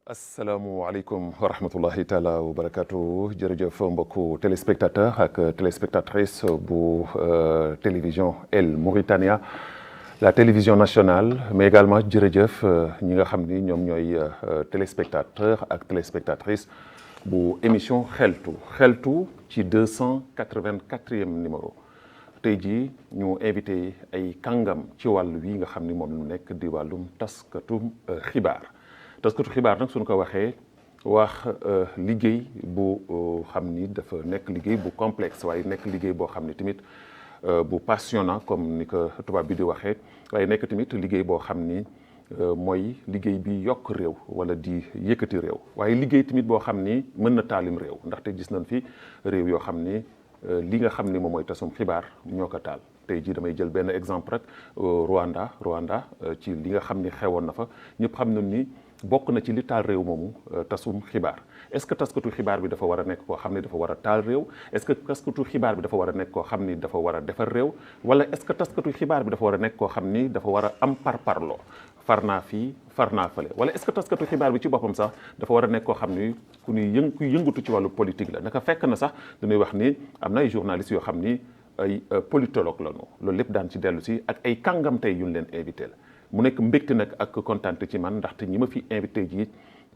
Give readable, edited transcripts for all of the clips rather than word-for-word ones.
asalaamualeykum wa rahmatullahi taala wa barakatu jërëjëf mbokku téléspectateur ak téléspectatrice bu télévision El Mauritania la télévision nationale mais également jërëjëf ñi nga xam ni ñoom ñooy téléspectateur ak téléspectatrice bu émission xeltu ci 284e numéro tey jii ñu invité ay kàngam ci wàll wi nga xam ni moom lu nekk di wàllum taskatum xibaar nag suñu ko waxee wax liggéey bu xam ni dafa nekk liggéey bu complexe waaye nekk liggéey boo xam ni tamit bu passionnant comme ni ko tubaab bi di waxee waaye nekk tamit liggéey boo xam ni mooy liggéey bi yokk réew wala di yëkkati réew waaye liggéey tamit boo xam ni mën na taalim réew ndaxte gis nañ fi réew yoo xam ni li nga xam ni moom mooy tasum xibaar ñoo ko taal tey jii damay jël benn exemple rek Rwanda ci li nga xam ni xewoon na fa ñëpp xam nañ ni bokk na ci li taal réew moomu tasum xibaar est-ce que taskatu xibaar bi dafa war a nekk koo xam ni dafa war a taal réew est-ce que taskatu xibaar bi dafa war a nekk koo xam ni dafa war a defar réew wala est-ce que taskatu xibaar bi dafa war a nekk koo xam ni dafa war a am parparloo far naa fii far naa fële wala est-ce que taskatu xibaar bi ci boppam sax dafa war a nekk koo xam ni kuy yëngatu ci wàllu politique la naka fekk na sax dañuy wax ni am na ay journalistes yoo xam ni ay politologue lañu loolu lépp daan ci dellu si ak ay kàngam tey yu ñu leen invité la mu nekk mbégte nag ak kontaante ci man ndaxte ñi ma fi invité ji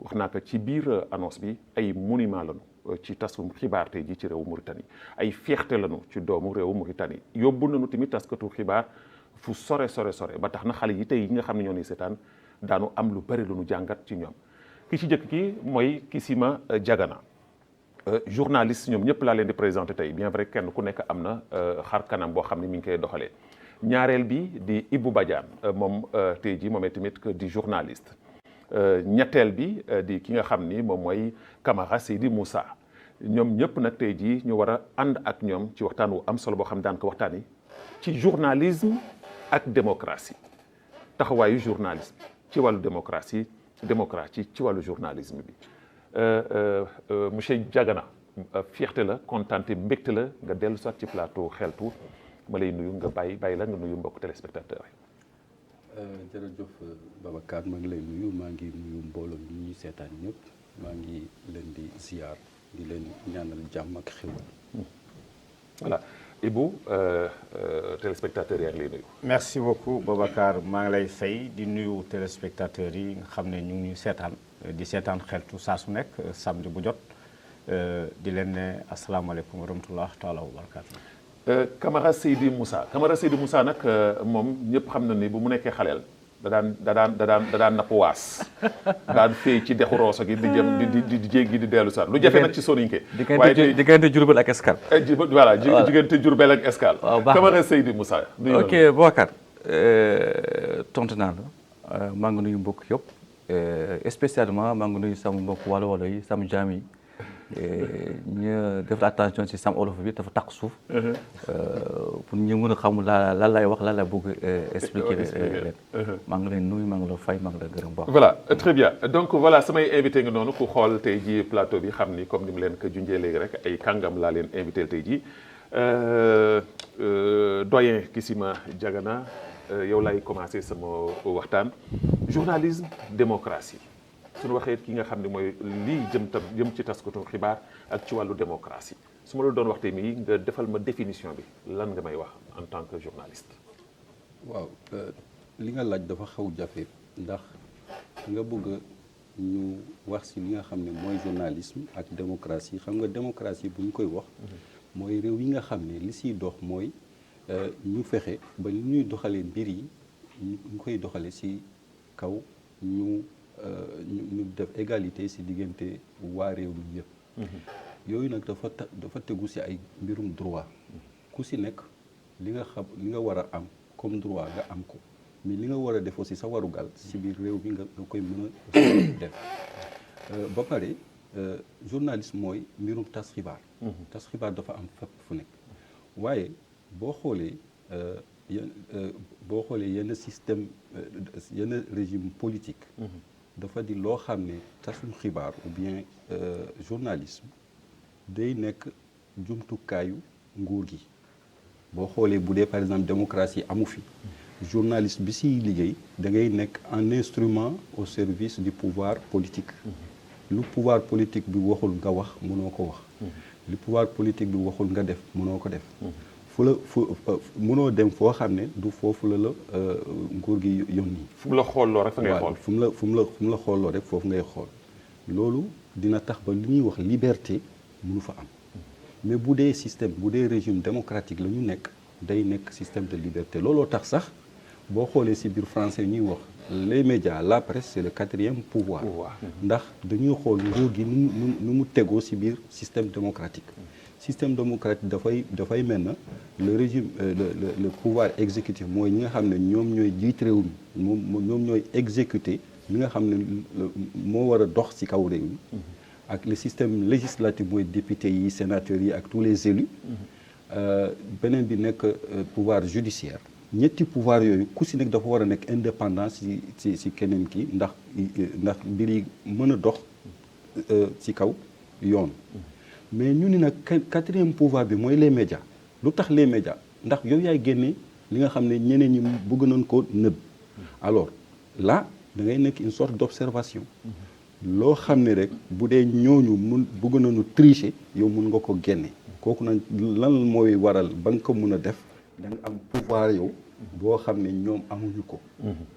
wax naa ko ci biir annonce bi ay monument lañu ci tasum xibaar tey ji ci réewu Mauritanie ay fierté lañu ci doomu réewu Mauritanie yóbbu nañu tamit taskatu xibaar fu sore ba tax na xale yi tey yi nga xam ne ñoo ni seetaan daanu am lu bari lu nu jàngat ci ñoom ki ci jëkk ki mooy Kissima Diagana journaliste ñoom ñëpp laa leen di présenté tey bien vrai kenn ku nekk am na xar kanam boo xam ne mi ngi koy doxalee ñaareel bi di Ibou Badiane moom tey jii moom tamit di journaliste ñetteel bi di ki nga xam ni moom mooy Camara Seydi Moussa ñoom ñëpp nag tey jii ñu war a ànd ak ñoom ci waxtaan wu am solo boo xam daan ko waxtaan yi ci journalisme ak démocratie taxawaayu journalisme ci wàllu démocratie ci wàllu journalisme bi monsieur Diagana fierté la kontaante mbégte la nga dellu soit ci plateau xeltu ma lay nuyu nga bàyyi la nga nuyu mbokk téléspectateur yi. jërëjëf Babacar maa ngi lay nuyu maa ngi nuyu mbooloo mi ñuy seetaan ñëpp maa ngi leen di ziar di leen ñaanal jàmm ak xéwal. voilà Ibou téléspectateur yaa ngi lay nuyu. merci beaucoup Babacar maa ngi lay fay di nuyu téléspectateurs yi nga xam ne ñu ngi ñuy seetaan di seetaan xeltu saa su nekk samedi bu jot di leen ne asalaamaaleykum wa rahmatullah taala wa barakaatu. Camara Seydi Moussa nag moom ñëpp xam na ni bu mu nekkee xaleel da daan napp waas daan féey ci dexu Rosso gi di jëm di jéggi di dellu sax lu jafe nag ci soninke waaye diggante Diourbel ak Escale. voilà diggante Diourbel ak Escale. waaw baax Camara Seydi Moussa. ok Boubacar tontu naa la maa ngi nuyu mbokk yëpp spécialement maa ngi nuyu sama mbokk walo yi sama jaam yi. ñu def attention ci sam olof bi dafa taq suuf pour ñu mën a xam lan lay wax lan lay bëgg expliquer leen maa ngi leen nuyu maa ngi la fay maa ngi la gërëm baax. voilà très bien donc voilà samay invité nga noonu ku xool tey jii plateau bi xam ni comme ni mu leen ko junjee léegi rek ay kàngam laa leen invité tey jii doyen Kissima Diagana yow lay commencé sama waxtaan journalisme démocratie suñu waxee ki nga xam ne mooy lii jëm ci taskatu xibaar ak ci wàllu démocratie su ma la doon waxtee mii nga defal ma définition bi lan nga may wax en tant que journaliste. waaw li nga laaj dafa xaw jafe ndax nga bëgg ñu wax ci li nga xam ne mooy journalisme ak démocratie xam nga démocratie bu ñu koy wax mooy réew yi nga xam ne li siy dox mooy ñu fexe ba li ñuy doxalee mbir yi ñu koy doxale ci kaw ñu def égalité ci diggante waa réew mi yëpp yooyu nag dafa tegu ci ay mbirum droit ku ci nekk li nga war a am comme droit nga am ko mais li nga war a def aussi sa warugal ci biir réew mi nga koy mën a def ba pare journalisme mooy mbirum tas xibaar dafa am fépp fu nekk waaye boo xoolee yenn système yenn régime politique dafa di loo xam ne tasum xibaar ou bien journalisme day nekk jumtukaayu nguur gi boo xoolee bu dee par exemple démocratie amu fi journaliste bi siy liggéey da ngay nekk un instrument au service du pouvoir politique. lu pouvoir politique bi waxul nga wax mënoo ko wax. lu pouvoir politique bi waxul nga def mënoo ko def. mënoo dem foo xam ne du foofu la nguur gi yónni. fu mu la xooloo rek fa ngay xool. fu mu la xooloo rek foofu ngay xool. loolu dina tax ba li ñuy wax liberté mënu fa am. mais bu dee système bu dee régime démocratique la ñu nekk day nekk système de liberté looloo tax sax boo xoolee ci biir français ñuy wax les médias la presse c'est le 4e pouvoir. ndax dañuy xool nguur gi nu mu tegoo ci biir système démocratique. système démocratique dafay mel na le régime le pouvoir exécutif mooy ñi nga xam ne ñoom ñooy jiit réew mi ñoom ñooy exécuter li nga xam ne moo war a dox ci kaw réew mi. ak le système législatif mooy député yi sénateurs yi ak tous les élus. beneen bi nekk pouvoir judiciaire. ñetti pouvoir yooyu ku ci nekk dafa war a nekk indépendant ci keneen ki ndax mbir yi mën a dox ci kaw yoon. mais ñu ni nag 4e pouvoir bi mooy les médias lu tax les médias ndax yow yaay génne li nga xam ne ñeneen ñi bëgg nañ ko nëbb. alors là da ngay nekk une sorte d'observation. loo xam ne rek bu dee ñooñu bëgg nañu tricher yow mun nga ko génne. kooku nag lan mooy waral ba nga ko mun a def da nga am pouvoir yow boo xam ne ñoom amuñu ko.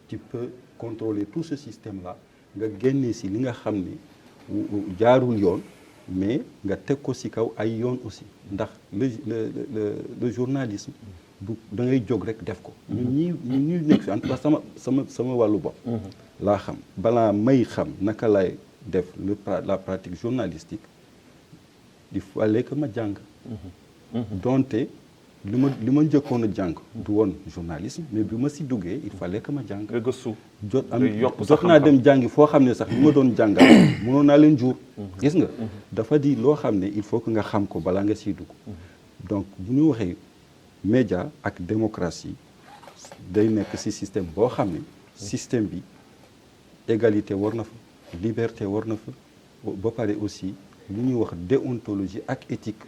tu peux contrôler tout ce système là nga génne ci li nga xam ne jaarul yoon mais nga teg ko ci kaw ay yoon aussi ndax le journalisme du da ngay jóg rek def ko. ñun nekk fi en tout cas sama wàllu bopp. laa xam balaa may xam naka lay def la pratique journalistique il fallait que ma jàng. donte li ma njëkkoon a jàng du woon journalisme mais bi ma ci duggee il fallait que ma jàng. nga gëstu jot naa dem jàngi foo xam ne sax li ma doon jàngal mënoon naa leen jur. gis nga dafa di loo xam ne il faut que nga xam ko balaa nga ciy dugg. donc bu ñu waxee média ak démocratie day nekk ci système boo xam ne système bi égalité war na fa liberté war na fa ba pare aussi lu ñuy wax déontologie ak éthique.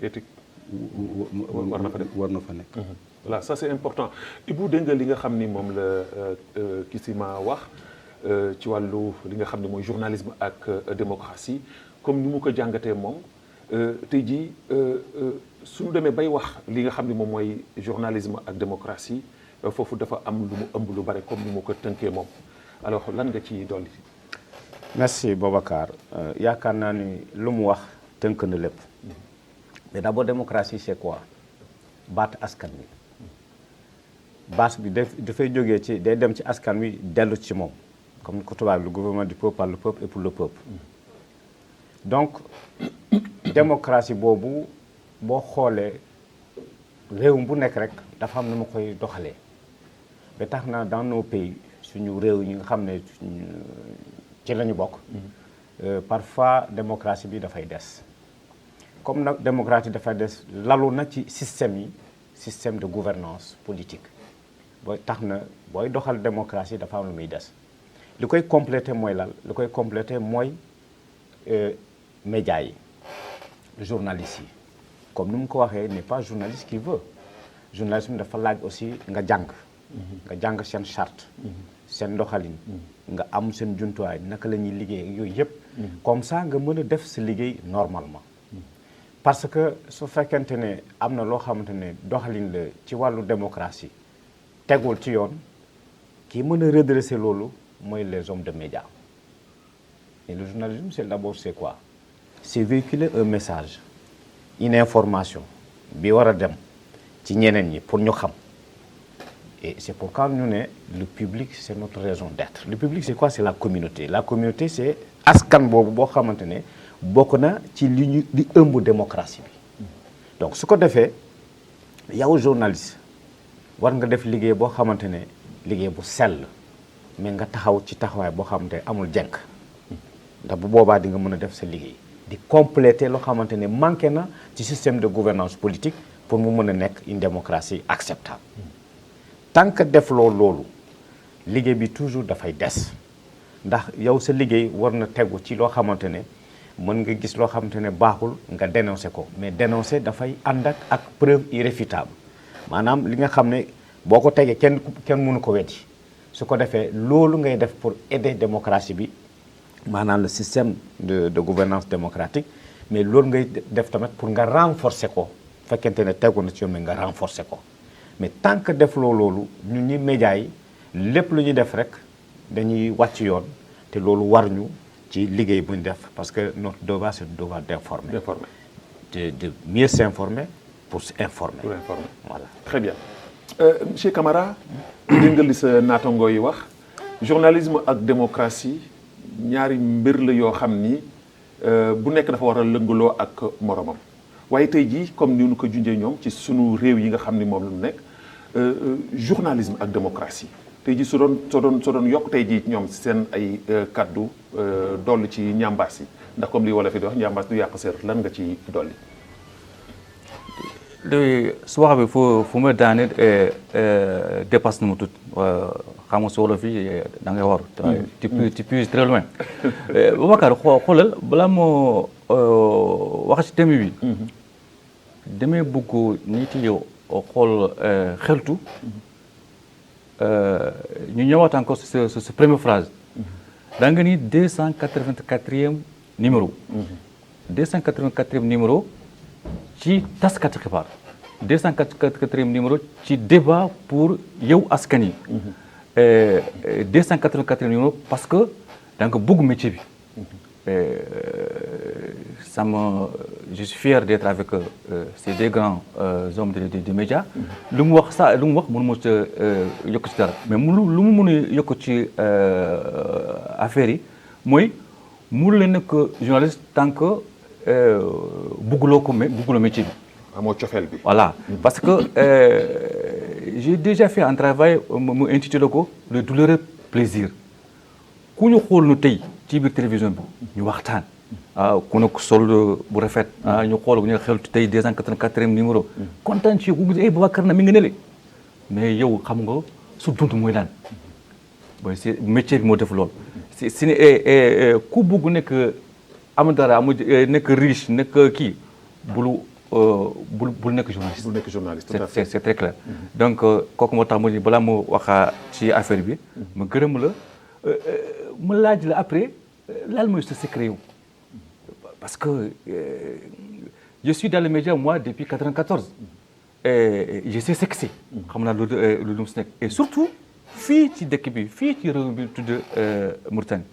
war na fa nekk. voilà ça c'est important Ibou dégg nga li nga xam ni moom la Kissima wax ci wàllu li nga xam ne mooy journalisme ak démocratie comme ni mu ko jàngatee moom tey jii suñu demee bay wax li nga xam ne moom mooy journalisme ak démocratie foofu dafa am lu mu ëmb lu bare comme ni mu ko tënkee moom alors lan nga ci dolli. merci Boubacar yaakaar naa ni lu mu wax tënk na lépp. mais d'abord démocratie c'est quoi baat askan wi baat bi dafay jógee ci day dem ci askan wi dellu ci moom comme ko tubaab le gouvernement du peuple par le peuple et pour le peuple. donc démocratie boobu boo xoolee réew bu nekk rek dafa am na ma koy doxalee ba tax na dans nos pays suñu réew yi nga xam ne ci la ñu bokk. parfois démocratie bi dafay des. comme nag démocratie dafa des lalu na ci système de gouvernance politique booy tax na booy doxal démocratie dafa am lu muy des li koy compléter mooy lan li koy compléter mooy médias yi journalistes yi comme ni mu ko waxee n'est pas journaliste qui veut journalisme dafa laaj aussi nga jàng seen charte seen doxalin nga am seen jumtuwaay naka la ñuy liggéey yooyu yëpp comme ça nga mën a def sa liggéey normalement. parce que su fekkente ne am na loo xamante ne doxalin la ci wàllu démocratie tegul ci yoon kii mën a redresser loolu mooy les hommes de médias. et le journalisme c'est quoi c'est véhiculer un message une information bi war a dem ci ñeneen ñi pour ñu xam et c'est pourquoi ñu ne le public c'est notre raison d'être. le public c'est quoi c'est la communauté c'est askan boobu boo xamante ne bokk na ci li ëmb démocratie bi. donc su ko defee yow journaliste war nga def liggéey boo xamante ne liggéey bu sell mais nga taxaw ci taxawaay boo xamante ne amul jenk ndax bu boobaa di nga mën a def sa liggéey di compléter loo xamante ne manqué na ci système de gouvernance politique pour mu mën a nekk une démocratie acceptable. tant que def loolu liggéey bi toujours dafay des ndax yow sa liggéey war na tegu ci loo xamante ne mën nga gis loo xamante ne baaxul nga dénoncer ko mais dénoncer dafay ànd ak preuve irréfutable maanaam li nga xam ne boo ko tegee kenn mënu ko weddi su ko defee loolu ngay def pour aider démocratie bi maanaam le système de gouvernance démocratique mais loolu ngay def tamit pour nga renforcer ko fekkente ne tegu na ci yoon mais nga renforcer ko mais tant que def loolu ñun ñi médias yi lépp lu ñuy def rek dañuy wàcc yoon te loolu war ñu ci liggéey bu ñu def parce que notre devoir c'est le devoir d'informer. De mieux s'informer pour s'informer. Pour informer. Voilà. Très bien. Monsieur Camara dégg nga li sa naataangoo yi wax journalisme ak démocratie ñaari mbir la yoo xam ni bu nekk dafa war a lëngaloo ak moromam waaye tey jii comme ni ñu ko junjee ñoom ci sunu réew yi nga xam ni moom la ñu nekk journalisme ak démocratie tey jii soo doon yokk tey jii ñoom seen ay kaddu dolli ci ñambaas yi ndax comme li wala fi di wax ñambaas du yàq seer lan nga ci dolli. su wax bi fu ma daane dépasse na ma tout xam nga si wolof yi da ngay war tu puises très loin Boubacar xoolal balaa moo wax ci thème bi damay bëgg nit yi xool xeltu ñu ñëwaat encore sur première phrase da nga ni 284e numéro 284e numéro ci taskati xibaar 284e numéro ci débat pour yow askan yi 284e numéro parce que da nga bëgg métier bi je suis fier d'être avec ces deux grands hommes des médias lu mu wax mënu ma ci yokk ci dara mais lu mu mën a yokk ci affaire yi mooy mënu leen nekk journaliste tant que bëgguloo métier bi. amoo cofeel bi. Voilà parce que j'ai déjà fait un travail mu intitulé ko le douloureux plaisir ku ñu xool nu tey ci biir télévision bi ñu waxtaan ku nekk sol bu rafet ñu xool ñu xel tey 284e numéro kontaan ci ku gis ay Boubacar na mi ngi nele mais yow xam nga su dund mooy lan mooy si métier bi moo def loolu si ne ku bugg nekk am dara nekk riche nekk kii bul nekk journaliste. bul nekk journaliste tout à fait c'est très clair. donc kooku moo tax mu ni balaa mu wax ci affaire bi ma gërëm la ma laaj la après lan mooy sa secret yow parce que je suis dans les médias moi depuis 94 et je sais ce que c'est. xam naa lu mu si nekk et surtout fii ci dëkk bi fii ci réew bi tudd Mauritanie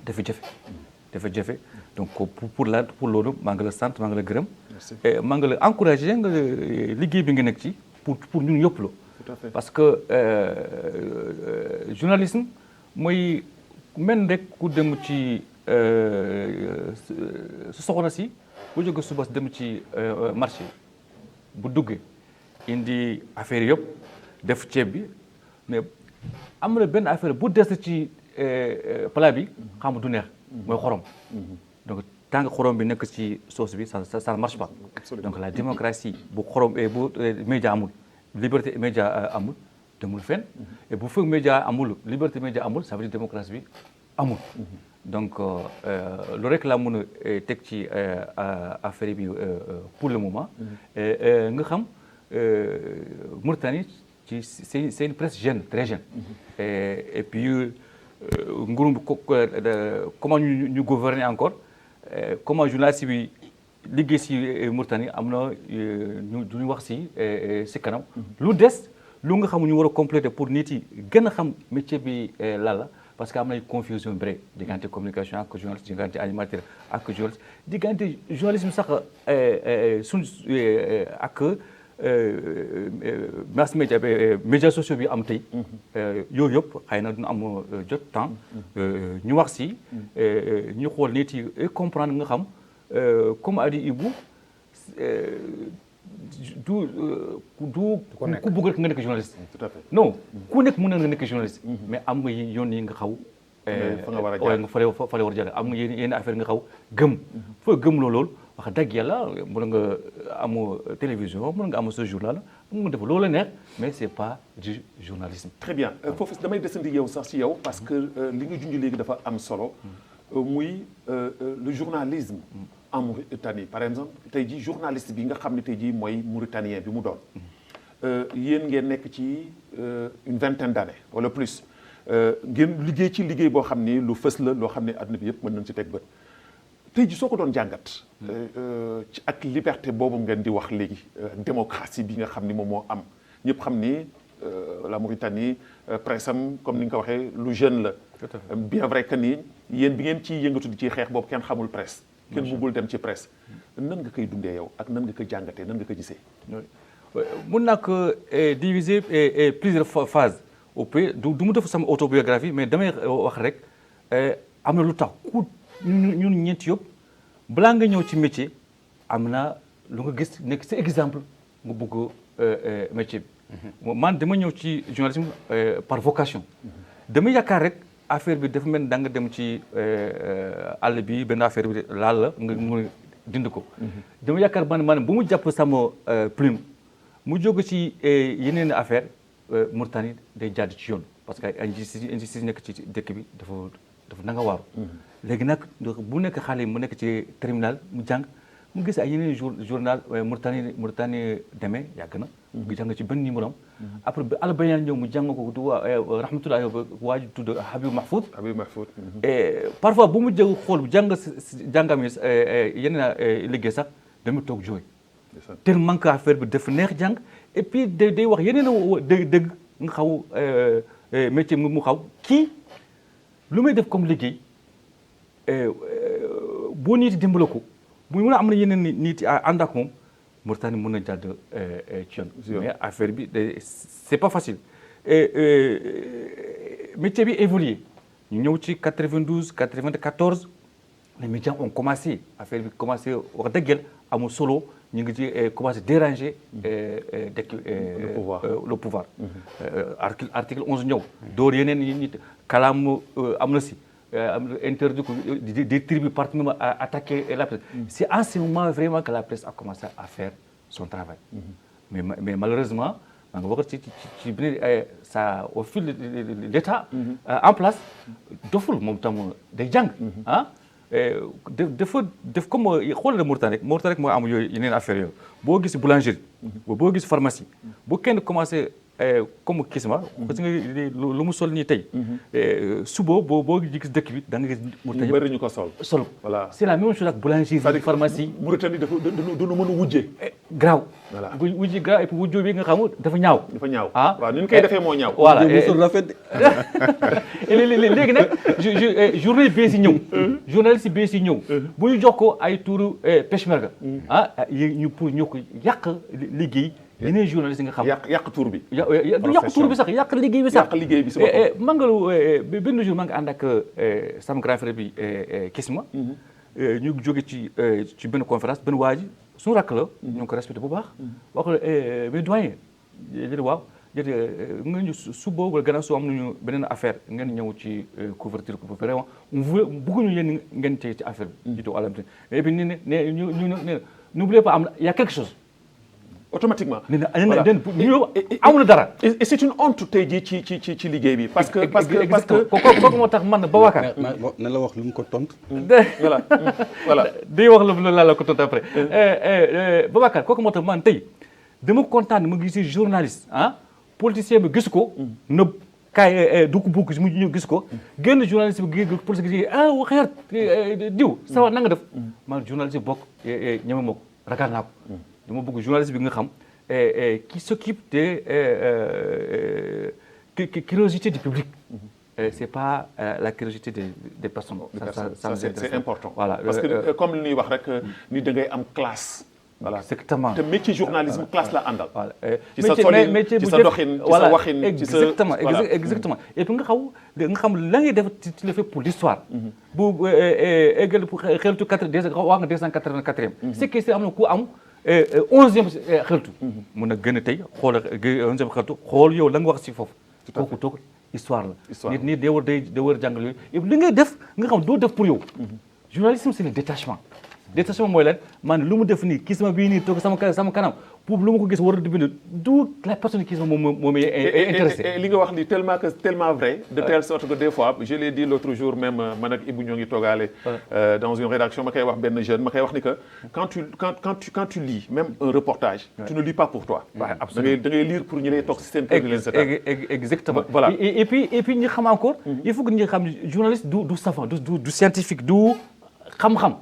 dafa jafe donc pour loolu maa ngi la sant maa ngi la gërëm. maa ngi la encouragé nga liggéey bi nga nekk ci pour ñun yëpp la. tout à fait parce que journalisme mooy mel rek ku dem ci su soxna si bu jóge suba dem ci marché bu duggee indi affaire yëpp def ceeb bi mais am na benn affaire bu des ci plat bi xam du neex mooy xorom. donc tant que xorom bi nekk ci sauce bi ça ne marche pas. Absolument. Donc la démocratie bu xorom bu média amul liberté média amul demul fenn et bu fekk média amul liberté média amul ça veut dire démocratie bi amul. donc loolu rek laa mën a teg ci affaire bi pour le moment. nga xam Mauritanie ci c'est une presse jeune très jeune. et puis nguurum comment ñu gouverner encore. comment journaliste bi liggéey si Mauritanie am na ñu wax si kanam lu des lu nga xam ñu war a compléter pour nit yi gën a xam métier bi la parce que am na confusion bëri diggante communication ak journaliste diggante animateur ak journaliste diggante journalisme sax suñ ak mass média médias sociaux bi am tey yooyu yëpp xëy na dina am jot temps ñu wax si ñu xool nit yi comprendre nga xam comme a dit Ibou du ku bëgg rek nga nekk journaliste. tout à fait non ku nekk mën na nga nekk journaliste. mais am nga yoon yi nga xaw. fa nga war a jaar fa la war a jaar am nga yenn affaire nga xaw gëm. foo gëm loolu wax dëgg yàlla mën nga amoo télévision mën nga amoo sa journal mën nga def loolu la neex mais c'est pas du journalisme. très bien foofu damay desandi yow sax ci yow parce que li nga junj léegi dafa am solo muy le journalisme en Mauritanie par exemple tey jii journaliste bi nga xam ne tey jii mooy mauritanien bi mu doon yéen ngeen nekk ci une vingtaine d'années wala plus ngeen liggéey ci liggéey boo xam ni lu fës la loo xam ne àdduna bi yëpp mën nañ ci teg bët tey ji soo ko doon jàngat ci ak liberté boobu ngeen di wax léegi ak démocratie bi nga xam ni moom moo am ñëpp xam ni la Mauritanie presse am comme ni nga ko waxee lu jeune la bien vrai que ni yéen bi ngeen ciy yëngatu di ci xeex boobu kenn xamul presse kenn bëggul dem ci presse nan nga koy dundee yow ak nan nga ko jàngatee nan nga ko gisee mun naa ko diviser plusieurs phases au près du mu def sama autobiographie mais damay wax rek am na lu tax ku ñun ñeenti yëpp balaa nga ñëw ci métier am na lu nga gis nekk si exemple nga bëgg métier bi man dama ñëw ci journalisme par vocation dama yaakaar rek affaire bi dafa mel ni da nga dem ci àll bi benn affaire bi laal la nga mun dind ko dama yaakaar man bu mu jàpp sama plume mu jóge ci yeneen affaire Mauritanie day jàdd ci yoon parce que injustice nekk ci dëkk bi dafa nanga waaru léegi nag bu nekk xale mu nekk ci terminal mu jàng mu gis ay yeneen journal Mauritanie demee yàgg na mu jàng ci benn numéro am après ba albayaan ñëw mu jàng ko du rahmatullah waa ji tudd Habib Mahfoud parfois bu mu jëg xool bu jàngam yeneen liggéey sax dama toog jooy tellement que affaire bi dafa neex jàng et puis day wax yeneen dëgg nga xaw métier mu xaw kii lu may def comme liggéey boo nit dimbale ko bu mun a am na yeneen nit ànd ak moom Mauritanie mën na jàdd ci yoon mais affaire bi c'est pas facile métier bi évolué ñu ñëw ci 92 94 les médias ont commencé affaire bi commencé wax dëggal amul solo ñu ngi ci commencé déranger le pouvoir article 11 ñëw door yeneen nit kalaam am na si interdit des tribus particulièrement attaquer la presse. C'est en ce moment vraiment que la presse a commencé à faire son travail. Mais malheureusement, ça, au fil de l'État en place, doful moom tam day jàng def comme xoolal Mauritanie rek mooy am yooyu yeneen affaire yooyu boo gis boulangerie boo gis pharmacie bu kenn commencé comme Kisma parce que lu mu sol nii tey suba boo gis dëkk bi da nga gis Mauritanie bëri ñu ko sol voilà c'est la même chose ak boulangerie pharmacie Mauritanie dafa dunu mën a wujje graaw voilà wujje graaw et puis wujjoo bi nga xam dafa ñaaw waaw ni ñu koy defee moo ñaaw voilà musul rafet léegi nag journée bees yi ñëw journaliste bees yi ñëw bu ñu jox ko ay tuuru peshmerga ñu pour ñu ko yàq liggéey yeneen journaliste yi nga xam yàq tur bi du yàq tur bi sax yàq liggéey bi sax si boppam mangalu benn jour maa ngi ànd ak sama grand frère bi Kisma ñu jóge ci benn conférence benn waa ji suñu rakk la ñu ngi ko respecté bu baax wax mais doyen jël waaw nga ñu suba wala gannaaw soo am nañu beneen affaire ngeen ñëw ci couverture ko vraiment bëgguñu yéen ngeen ci affaire bi jiitu alam et puis ne n'oubliez pas am y a quelque chose automatiquement amul dara et c'est une honte tey jii ci liggéey bi parce que kooku moo tax man Babacar na la wax lu mu ko tontu voilà day wax la ko tontu après Babacar kooku moo tax man tey dama kontaan mu gis journaliste politicien bi gis ko nëb kaay du ko bugg mu ñu gis ko génn journaliste bi politique waxeer diw sawa na nga def man journaliste bi bokk ñeme ma ko ragal naa ko dama bëgg journaliste bi nga xam qui s'occupe de curiosité du public c'est pas la curiosité des personnes c'est important voilà parce que comme li ñuy wax rek ni da ngay am classe voilà exactement te métier journalisme classe la àndal. voilà ci sa solin ci sa doxin ci sa waxin ci sa exactement et puis nga xam la ngay def tu le fais pour l'histoire bu eggal xeltu 284e c'est que am na ku am 11e xeltu mun a gën a tey xool 11e xeltu xool yow la nga wax si foofu kooku toog histoire la nit day war jàngal yooyu et li ngay def nga xam doo def pour yow journalisme c'est le détachement détestation mooy lan man lu mu def nii kisma bii nii toog sama kanam pour lu ma ko gis war a di bind du la personne kisma moom est intéressé. et li nga wax ni tellement vrai de telle sorte que des fois je l'ai dit l'autre jour même man ak Ibou ñoo ngi toogaale dans une rédaction ma koy wax benn jeune ma koy wax ni que quand tu lis même un reportage tu ne lis pas pour toi da ngay lire pour ñu lay toog si seen kër di leen seetaan exactement voilà et puis ñi xam encore il faut que ñi xam journaliste du savant du scientifique du xam-xam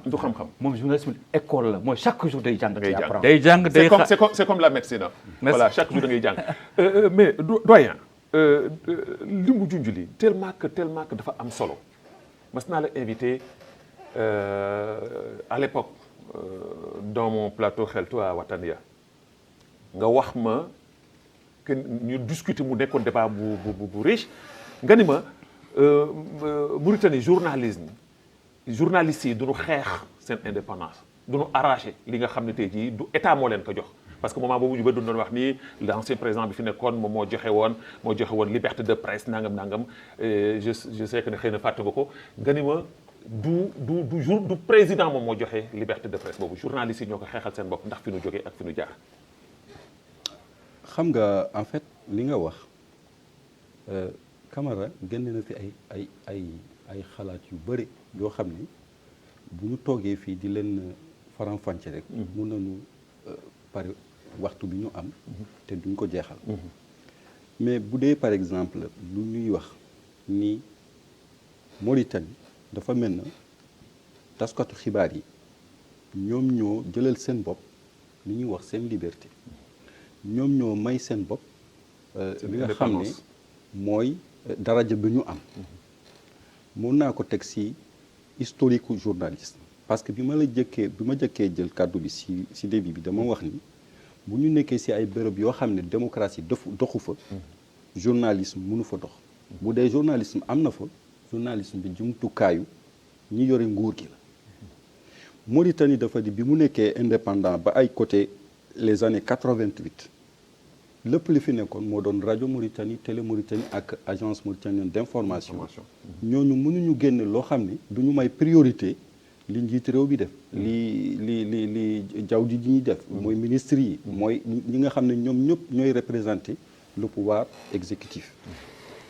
moom journalisme école la mooy chaque jour day jàng. day jàng day c'est comme la médecine. voilà chaque jour da ngay jàng. mais doyen li mu junj li tellement que dafa am solo mas naa la invité à l'époque dans mon plateau xeltu à Watania nga wax ma que ñu discuter mu nekkoon débat bu riche nga ni ma Mauritanie journalistes yi duñu xeex seen indépendance duñu arraché li nga xam ne tey jii du état moo leen ko jox parce que moment boobu ñu bëri doon wax ni l'ancien président bi fi nekkoon moom moo joxe woon liberté de presse nangam je sais que ne xëy na fàtte nga ko nga ni ma du président moom moo joxe liberté de presse boobu journalistes yi ñoo ko xeexal seen bopp ndax fi nu jógee ak fi nu jaar. xam nga en fait li nga wax Camara génne na fi ay xalaat yu bëri yoo xam ni bu ñu toogee fii di leen faram-fàcce rek mun nañu pare waxtu bi ñu am te duñ ko jeexal mais bu dee par exemple lu ñuy wax ni Mauritanie dafa mel na taskatu xibaar yi ñoom ñoo jëlal seen bopp li ñuy wax seen liberté ñoom ñoo may seen bopp li nga xam ne mooy daraja bi ñu am mun naa ko teg si historique journaliste parce que bi ma jëkkee jël kàddu bi si début bi dama wax ni bu ñu nekkee si ay bërëb yoo xam ne démocratie doxu fa journalisme mënu fa dox bu dee journalisme am na fa journalisme bi jumtukaayu ñi yore nguur gi la Mauritanie dafa di bi mu nekkee indépendant ba ay côté les années 88 lépp li fi nekkoon moo doon rajo Mauritanie télé Mauritanie ak agence mauritanienne d'information ñooñu mënuñu génne loo xam ne du ñu may priorité li njiit réew bi def li jaww ji ñuy def mooy ministres yi mooy ñi nga xam ne ñoom ñëpp ñooy représenter le pouvoir exécutif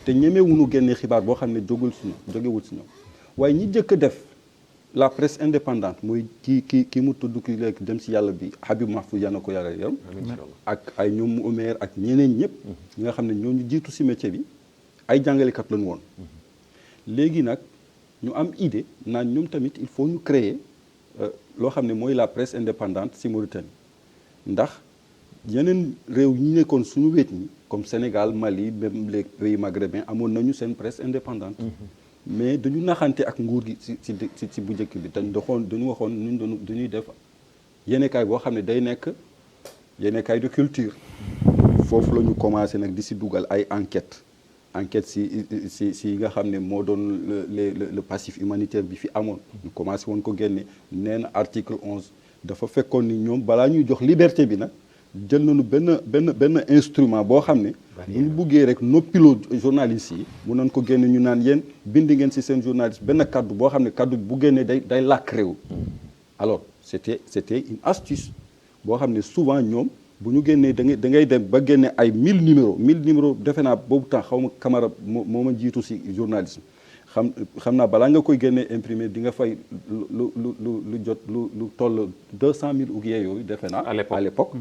te ñemewuñu génne xibaar boo xam ne jógewul si ñoom waaye ñi jëkk def la presse indépendante mooy kii mu tudd ki léegi dem si yàlla bi Habib Mahfouz yàlla na ko yàlla yaram ak ay ñoom Omer ak ñeneen ñëpp ñi nga xam ne ñooñu jiitu si métier bi ay jàngalekat lañu woon léegi nag ñu am idée naan ñoom tamit il faut ñu créer loo xam ne mooy la presse indépendante si Mauritanie ndax yeneen réew ñi nekkoon suñu wet ñi comme Sénégal Mali même les pays maghrébins amoon nañu seen presse indépendante mais dañu naxante ak nguur gi si bu njëkk bi dañu waxoon ñun dañuy def yéenekaay boo xam ne day nekk yéenekaay de culture foofu la ñu commencé nag di si dugal ay enquête si nga xam ne moo doon le passif humanitaire bi fi amoon ñu commencé woon ko génne nee na article 11 dafa fekkoon ni ñoom balaa ñuy jox liberté bi nag jël nañu benn instrument boo xam ne bu ñu buggee rek noppiloo journalistes yi mun nañ ko génne ñu naan yéen bind ngeen ci seen journaliste benn kaddu boo xam ne kaddu bu génnee day làkk réew alors c'était une astuce boo xam ne souvent ñoom bu ñu génnee da ngay dem ba génne ay 1000 numéros defe naa boobu temps xaw ma Camara moo ma jiitu ci journalisme xam naa balaa nga koy génnee imprimé di nga fay lu toll 200 000 ouguiya yooyu defe naa à l'époque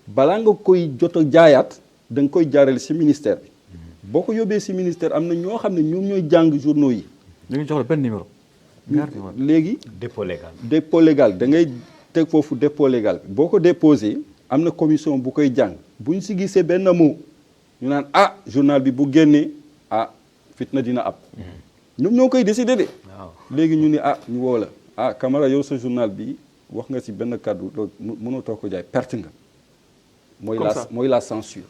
balaa nga koy jot a jaayaat da nga koy jaarale ci ministère bi boo ko yóbbee ci ministère am na ñoo xam ne ñoom ñooy jàng journaux yi. ñu ngi jox la benn numéro. léegi dépôt légal da ngay teg foofu dépôt légal boo ko déposé am na commission bu koy jàng bu ñu ci gisee benn mot ñu naan journal bi bu génnee fitna dina ab. ñoom ñoo koy décider de. léegi ñu ni ñu woo la Camara yow sa journal bi wax nga ci benn kàddu loolu mënatoo ko jaay perte nga. mooy la censure.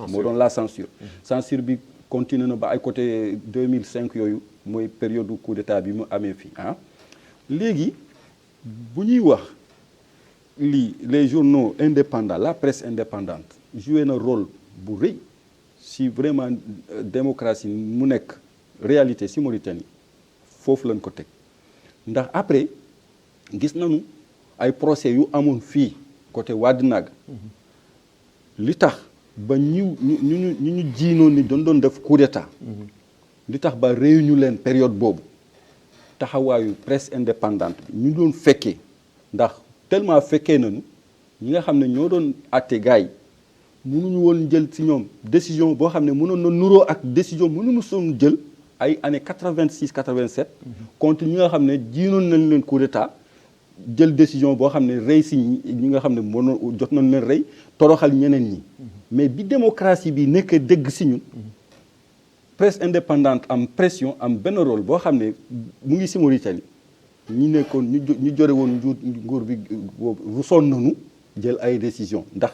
moo doon la censure. censure bi continué na ba ay côté 2005 yooyu mooy période du coup d'état bi mu amee fii léegi bu ñuy wax les journaux indépendants la presse indépendante joué na rôle bu rëy si vraiment démocratie mu nekk réalité si Mauritanie foofu lañ ko teg ndax après gis nañu ay procès yu amoon fii côté Wade-Naga li tax ba ñu jiinoon ni doon def coup d'état li tax ba réunion leen période boobu taxawaayu presse indépendante bi ñu doon fekkee ndax tellement fekkee nañu ñi nga xam ne ñoo doon àtte gars yi mënuñu woon jël ci ñoom décision boo xam ne mënoon na nuroo ak décision mënuñu soon jël ay année 86 87 contre ñi nga xam ne jiinoon nañ leen coup d'état jël décision boo xam ne rey si ñi nga xam ne mënoon jot nañ leen rey toroxal ñeneen ñi mais bi démocratie bi nekk dëgg si ñun presse indépendante am pression am benn rôle boo xam ne mu ngi si Mauritanie ñi nekkoon ñu jore woon nguur bi boobu sonn nañu jël ay décision ndax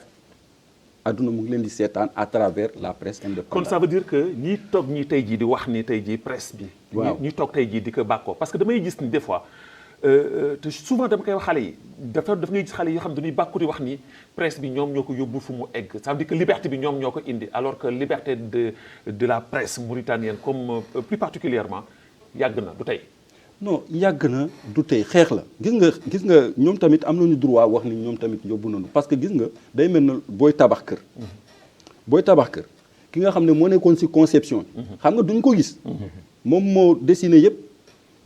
àdduna mu ngi leen di seetaan à travers la presse indépendante. kon ça veut dire que ñi toog ñi tey jii di wax ni tey jii presse bi. waaw ñi toog tey jii di ko bàkkoo parce que damay gis ni des fois te souvent dama koy wax xale yi daf ngay gis xale yoo xam ne dañuy bàkku di wax ni presse bi ñoom ñoo ko yóbbu fu mu egg ça veut dire que liberté bi ñoom ñoo ko indi alors que liberté de la presse mauritanienne comme plus particulièrement yàgg na du tey. non yàgg na du tey xeex la gis nga ñoom tamit am nañu droit wax ni ñoom tamit yóbbu nañu parce que gis nga day mel na booy tabax kër. booy tabax kër ki nga xam ne moo nekkoon ci conception bi. xam nga duñ ko gis. moom moo dessiné yëpp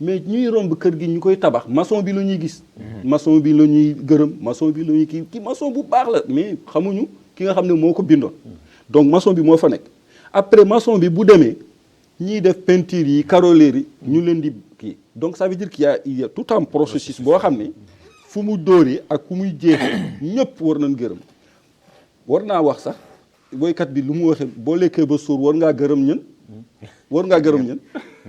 mais ñuy romb kër gi ñu koy tabax maçon bi la ñuy gis. maçon bi la ñuy gërëm maçon bi la ñuy kii maçon bu baax la mais xamuñu ki nga xam ne moo ko bindoon. donc maçon bi moo fa nekk après maçon bi bu demee ñiy def peinture yi carreleur yi ñu leen di. donc ça veut dire qu'il y a tout un processus boo xam ne fu mu dóoree ak fu muy jeexee ñëpp war nañ gërëm war naa wax sax woykat bi lu mu waxee boo lekkee ba suur war ngaa gërëm ñën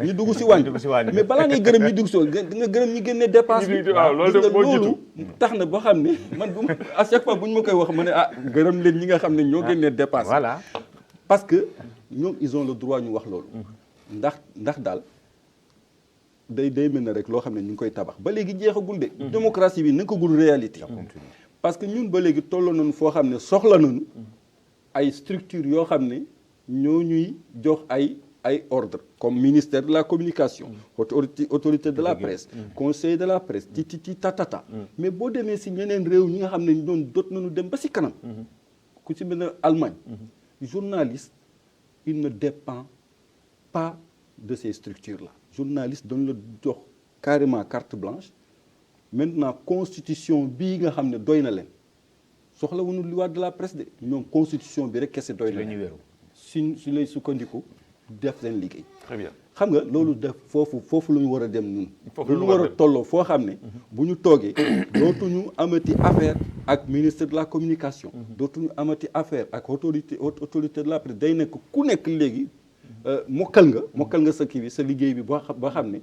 ñu dugg si wàññi mais balaa ngay gërëm ñi dugg si nga gërëm ñi génne dépense bi loolu tax na ba xam ne man bu à chaque fois bu ñu ma koy wax ma ne gërëm leen ñi nga xam ne ñoo génnee dépense voilà parce que ñoom ils ont le droit ñu wax loolu ndax daal day mel na rek loo xam ne ñu ngi koy tabax ba léegi jeexagul de. démocratie bi nekkagul réalité. parce que ñun ba léegi tolloo nañu foo xam ne soxla nañu ay structures yoo xam ne ñoo ñuy jox ay ordre comme ministère de la communication. autorité de la presse. conseil de la presse ti tatata. mais boo demee si ñeneen réew ñi nga xam ne ñoom dot nañu dem ba si kanam. ku si mel ne Allemagne. journaliste il ne dépend pas de ces structures là. journaliste dañu la jox carrément carte blanche maintenant constitution bii nga xam ne doy na leen soxla wuñu loi de la presse de ñoom constitution bi rek kese doy na leen su lay sukkandiku def seen liggéey. très bien xam nga loolu def foofu la ñu war a dem ñun. foofu la ñu war a tolloo foo xam ne. bu ñu toogee dootuñu amati affaire ak ministre de la communication. dootuñu amati affaire ak autorité de la presse day nekk ku nekk léegi. mokkal nga sa kii bi sa liggéey bi ba xam ne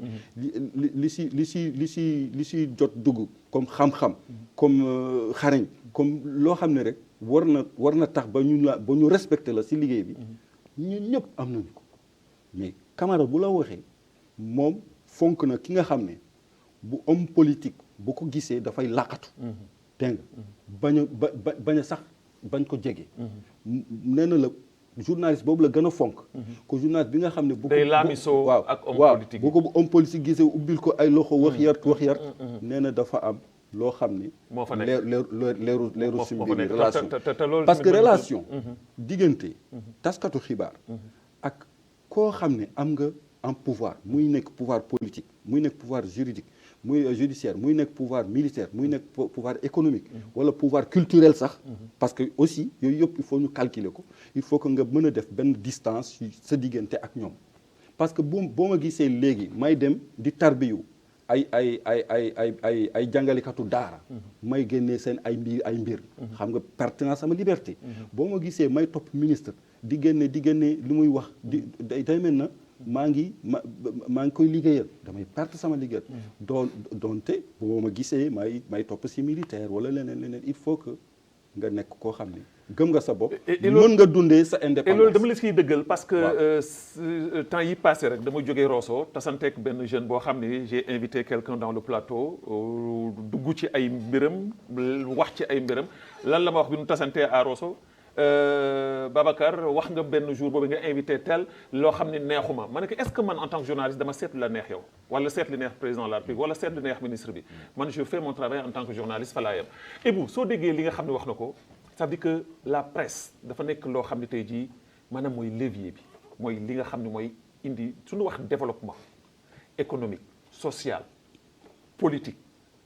li si jot dugg comme xam-xam comme xarañ comme loo xam ne rek war na tax ba ñu respecté la si liggéey bi ñun ñëpp am nañu ko mais Camara bu la waxee moom fonk na ki nga xam ne bu homme politique bu ko gisee dafay làqatu dégg nga bañ a sax bañ ko jege nee na la journaliste boobu la gën a fonk ko journaliste bi nga xam ne bu day laamisoo ak homme politique bu ko bu homme politique gisee ubbil ko ay loxo wax yart nee na dafa am loo xam ni moo fa nekk leeru si mbir relation parce que relation diggante taskatu xibaar ak koo xam ne am nga en pouvoir muy nekk pouvoir politique muy nekk pouvoir juridique muy judiciaire muy nekk pouvoir militaire muy nekk pouvoir économique wala pouvoir culturel sax parce que aussi yooyu yëpp il faut ñu calculer ko il faut que nga mën a def benn distance sa diggante ak ñoom parce que boo ma gisee léegi may dem di tarbiyu ay jàngalikatu daara may génnee seen ay mbir xam nga perte naa sama liberté boo ma gisee may topp ministre di génne li muy wax day mel na maa ngi koy liggéeyal damay perte sama liggéey doonte boo ma gisee may topp si militaire wala leneen il faut que nga nekk koo xam ne gëm nga sa bopp mën nga dundee sa indépendance. et loolu dama la siy dëggal parce que temps yi passé rek dama jógee Rosso tasanteeg benn jeune boo xam ne j'ai invité quelqu'un dans le plateau dugg ci ay mbiram wax ci ay mbiram lan la ma wax bi nu tasantee à Rosso Babacar wax nga benn jour boobu nga invité tel loo xam ne neexuma ma ne ko est-ce que man en tant que journaliste dama seet la neex yow wala seet li neex président de la République wala seet li neex ministre bi man je fais mon travail en tant que journaliste fa laa yem. Ibou soo déggee li nga xam ne wax na ko ça veut dire que la presse dafa nekk loo xam ne tey jii maanaam mooy levier bi mooy li nga xam ne mooy indi suñu wax développement économique social politique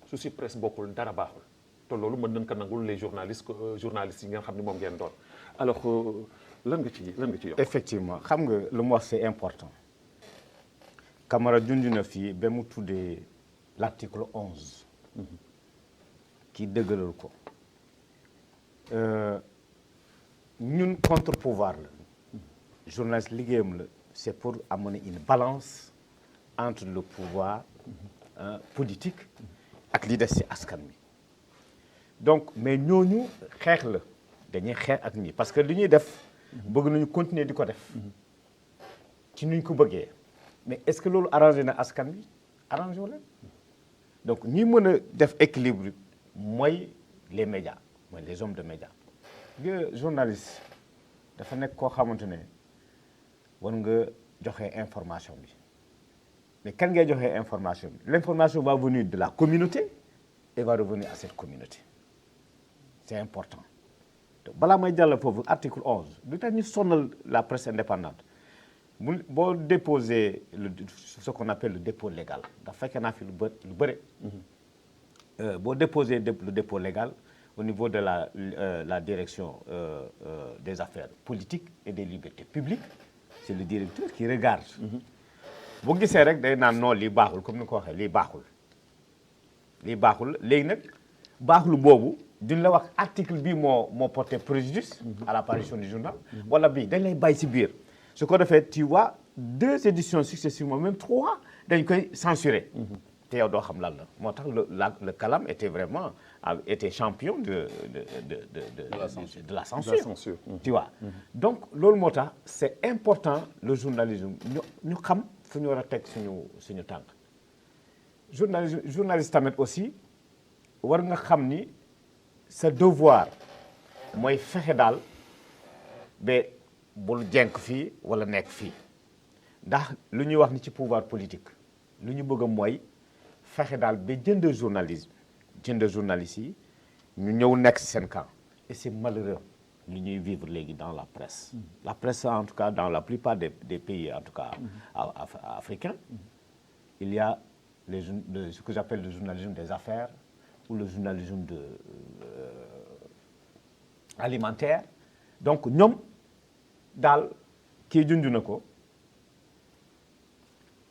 su si presse bokkul dara baaxul te loolu mën nañ ko nangul les journalistes yi nga xam ne moom ngeen doon alors lan nga ci yokk. effectivement xam nga lu mu wax c'est important Camara junj na fii ba mu tuddee l'article 11 kii dëggalal ko ñun contre pouvoir la journaliste liggéeyam la c'est pour amener une balance entre le pouvoir politique ak li des ci askan wi donc mais ñooñu xeex la dañuy xeex ak ñi parce que li ñuy def bëgg nañu continuer di ko def ci nuñ ko bëggee mais est-ce que loolu arrangé na askan wi arrangé wu leen donc ñi mën a def équilibre mooy les médias mooy les hommes de médias nga journaliste dafa nekk koo xamante ne war nga joxe information bi mais kan ngay joxe information bi l'information va venir de la communauté et va revenir à cette communauté c'est important balaa may jàll foofu article 11 lu tax ñu sonal la presse indépendante boo déposer ce qu'on appelle le dépôt légal ndax fekkee naa fi lu bëri boo déposer le dépôt légal au niveau de la direction des affaires politiques et des libertés publiques c'est le directeur qui regarde boo gisee rek day naan non lii baaxul comme ni ko waxee lii baaxul léegi nag baaxul boobu duñ la wax article bii moo porté préjudice à l'apparition du journal wala bii dañ lay bàyyi ci biir su ko defee tu vois 2 éditions successivement même 3 dañ koy censurer te yow doo xam lan la moo tax le Calam était champion de la censure tu vois donc loolu moo tax c'est important le journalisme ñu xam fu ñu war a teg suñu tànk journaliste tamit aussi war nga xam ni sa devoir mooy fexe daal ba bul jenk fii wala nekk fii ndax lu ñuy wax ni ci pouvoir politique lu ñu bëgg mooy fexe daal ba jënd journalistes yi ñu ñëw nekk ci seen camp et c'est malheureux lu ñuy vivre léegi dans la presse en tout cas dans la plupart des pays en tout cas africains il y a ce que j'appelle le journalisme des affaires ou le journalisme alimentaire donc ñoom daal kii junj na ko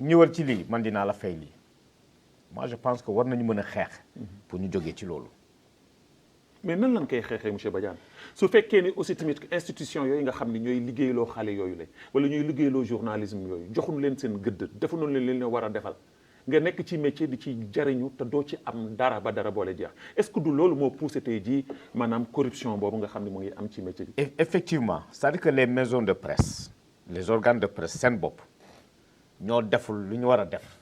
ñëwal ci lii man dinaa la fay lii moi je pense que war nañu mën a xeex pour ñu jógee ci loolu mais nan lañ koy xeexee monsieur Badiane su fekkee ni aussi tamit institution yooyu nga xam ne ñooy liggéeyloo xale yooyu la wala ñooy liggéeyloo journalisme yooyu joxuñu leen seen gëdd defuñu leen war a defal nga nekk ci métier di ci jariñu te doo ci am dara ba dara boole jeex est-ce que du loolu moo poussé tey jii maanaam corruption boobu nga xam ne mu ngi am ci métier bi. effectivement c'est-à-dire que les maisons de presse les organes de presse seen bopp ñoo deful lu ñu war a def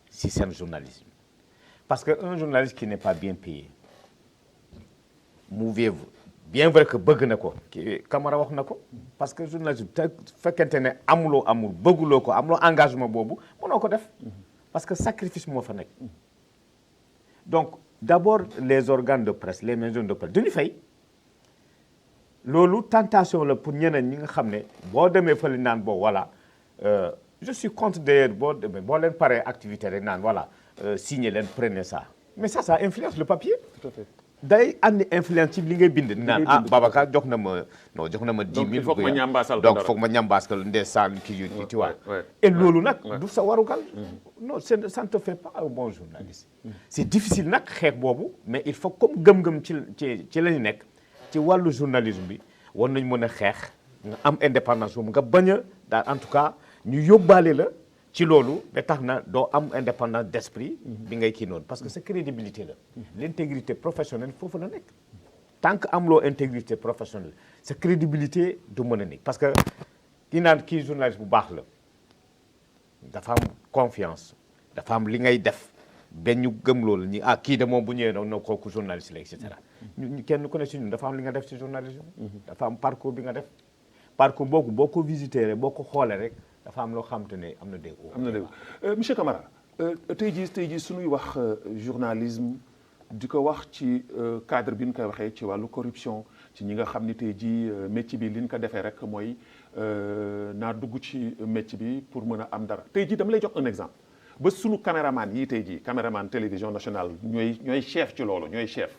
ci seen journalisme parce que un journaliste qui n'est pas bien payé mu vivre bien vrai que bëgg na ko kii Camara wax na ko parce que journalisme te fekkente ne amuloo bëgguloo ko amuloo engagement boobu mënoo ko def. parce que sacrifice moo fa nekk donc d'abord les organes de presse les maisons de presse duñu fay loolu tentation la pour ñeneen ñi nga xam ne boo demee fële naan boo voilà je suis contre d'ailleurs boo leen paree activité rek naan voilà signer leen prenez ça mais ça influence le papier. Tout à fait. day andi influence ci li ngay bind. naan Babacar jox na ma 10 000. donc il faut que ma ñambaasal ko donc foog ma ñambaasal ndeysaan kii tu vois. et loolu nag du sa warugal. non ça ne te fait pas un bon journaliste. c'est difficile nag xeex boobu mais il faut comme gëm-gëm ci la ñu nekk ci wàllu journalisme bi war nañ mën a xeex nga am indépendance boobu nga bañ a daal en tout cas ñu yóbbaale la ci loolu ba tax na doo am indépendance d'esprit bi ngay kii noonu parce que sa crédibilité la l'intégrité professionnelle foofu la nekk tant que amuloo intégrité professionnelle sa crédibilité du mën a nekk parce que kii naan kii journaliste bu baax la dafa am confiance dafa am li ngay def benn ñu gëm loolu ñi kii de moom bu ñëwee noonu kooku journaliste la et cetera ñu kenn ku ne si ñun dafa am li nga def ci journalisme dafa am parcours bi nga def parcours boo ko visité rek boo ko xoolee rek dafa am loo xam te ne am na dégg monsieur Camara tey jii suñuy wax journalisme di ko wax ci cadre bi ñu koy waxee ci wàllu corruption ci ñi nga xam ni tey jii métier bi li ñu ko defee rek mooy naa dugg ci métier bi pour mën a am dara tey jii dama lay jox un exemple ba sunu caméraman yii tey jii caméraman télévision nationale ñooy chef ci loolu ñooy chef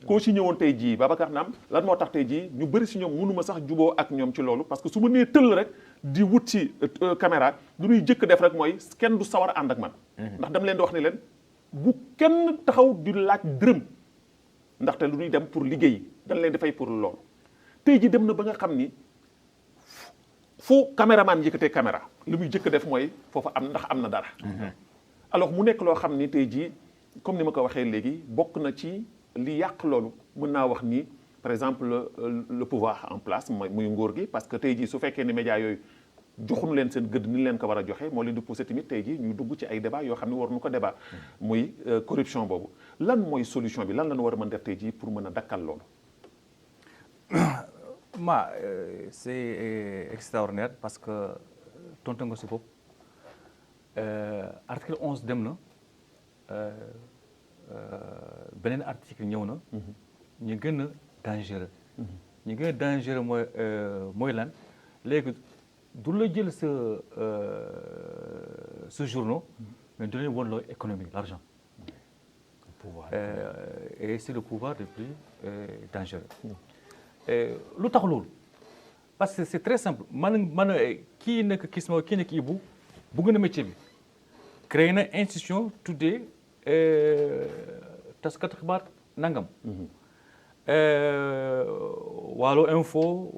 koo si ñëwoon tey jii Babacar Naam lan moo tax tey jii ñu bëri si ñoom mënuma sax juboo ak ñoom ci loolu parce que su ma nee tëll rek di wut ci caméra lu ñuy jëkk def rek mooy kenn du sawar a ànd ak man ndax dama leen di wax ni leen bu kenn taxaw di laaj dërëm ndaxte lu ñuy dem pour liggéey dañ leen di fay pour loolu tey jii dem na ba nga xam ni fu caméraman yëkkatee caméra li muy jëkk def mooy foofu am ndax am na dara alors mu nekk loo xam ni tey jii comme ni ma ko waxee léegi bokk na ci li yàq loolu mën naa wax ni par exemple le pouvoir en place muy nguur gi parce que tey jii su fekkee ni médias yooyu joxuñu leen seen gëdd ni leen ko war a joxe moo leen di poussé tamit tey jii ñu dugg ci ay débat yoo xam ne waruñu ko débat muy corruption boobu lan mooy solution bi lan la ñu war a mën def tey jii pour mën a dakkal loolu c'est extraordinaire parce que tontu nga si bopp article 11 dem na beneen article ñëw na ñu gën a dangereux ñu gën a dangereux mooy lan léegi du la jël sa journaux mais du leen won loo économie l'argent et c'est le pouvoir le plus dangereux lu tax loolu parce que c'est très simple man kii nekk Kisma kii nekk Ibou bëgg na métier bi créé na institution tuddee taskatu xibaar nangam Waalo Info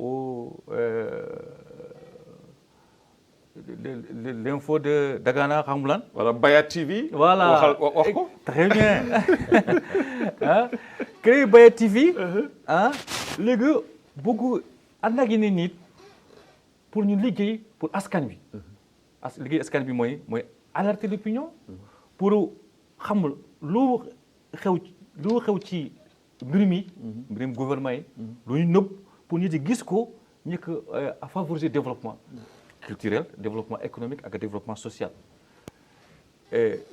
l'info de Dagana xam lan wala Bayat TV voilà wax ko très bien ah créé Bayat TV léegi bëgg ànd ak yeneen nit pour ñu liggéey pour askan wi liggéey askan bi mooy alerter l'opinion pour xam lu xew ci mbirum gouvernement yi lu ñu nëbb pour ñu di gis ko ñu ko à favoriser développement culturel développement économique ak développement social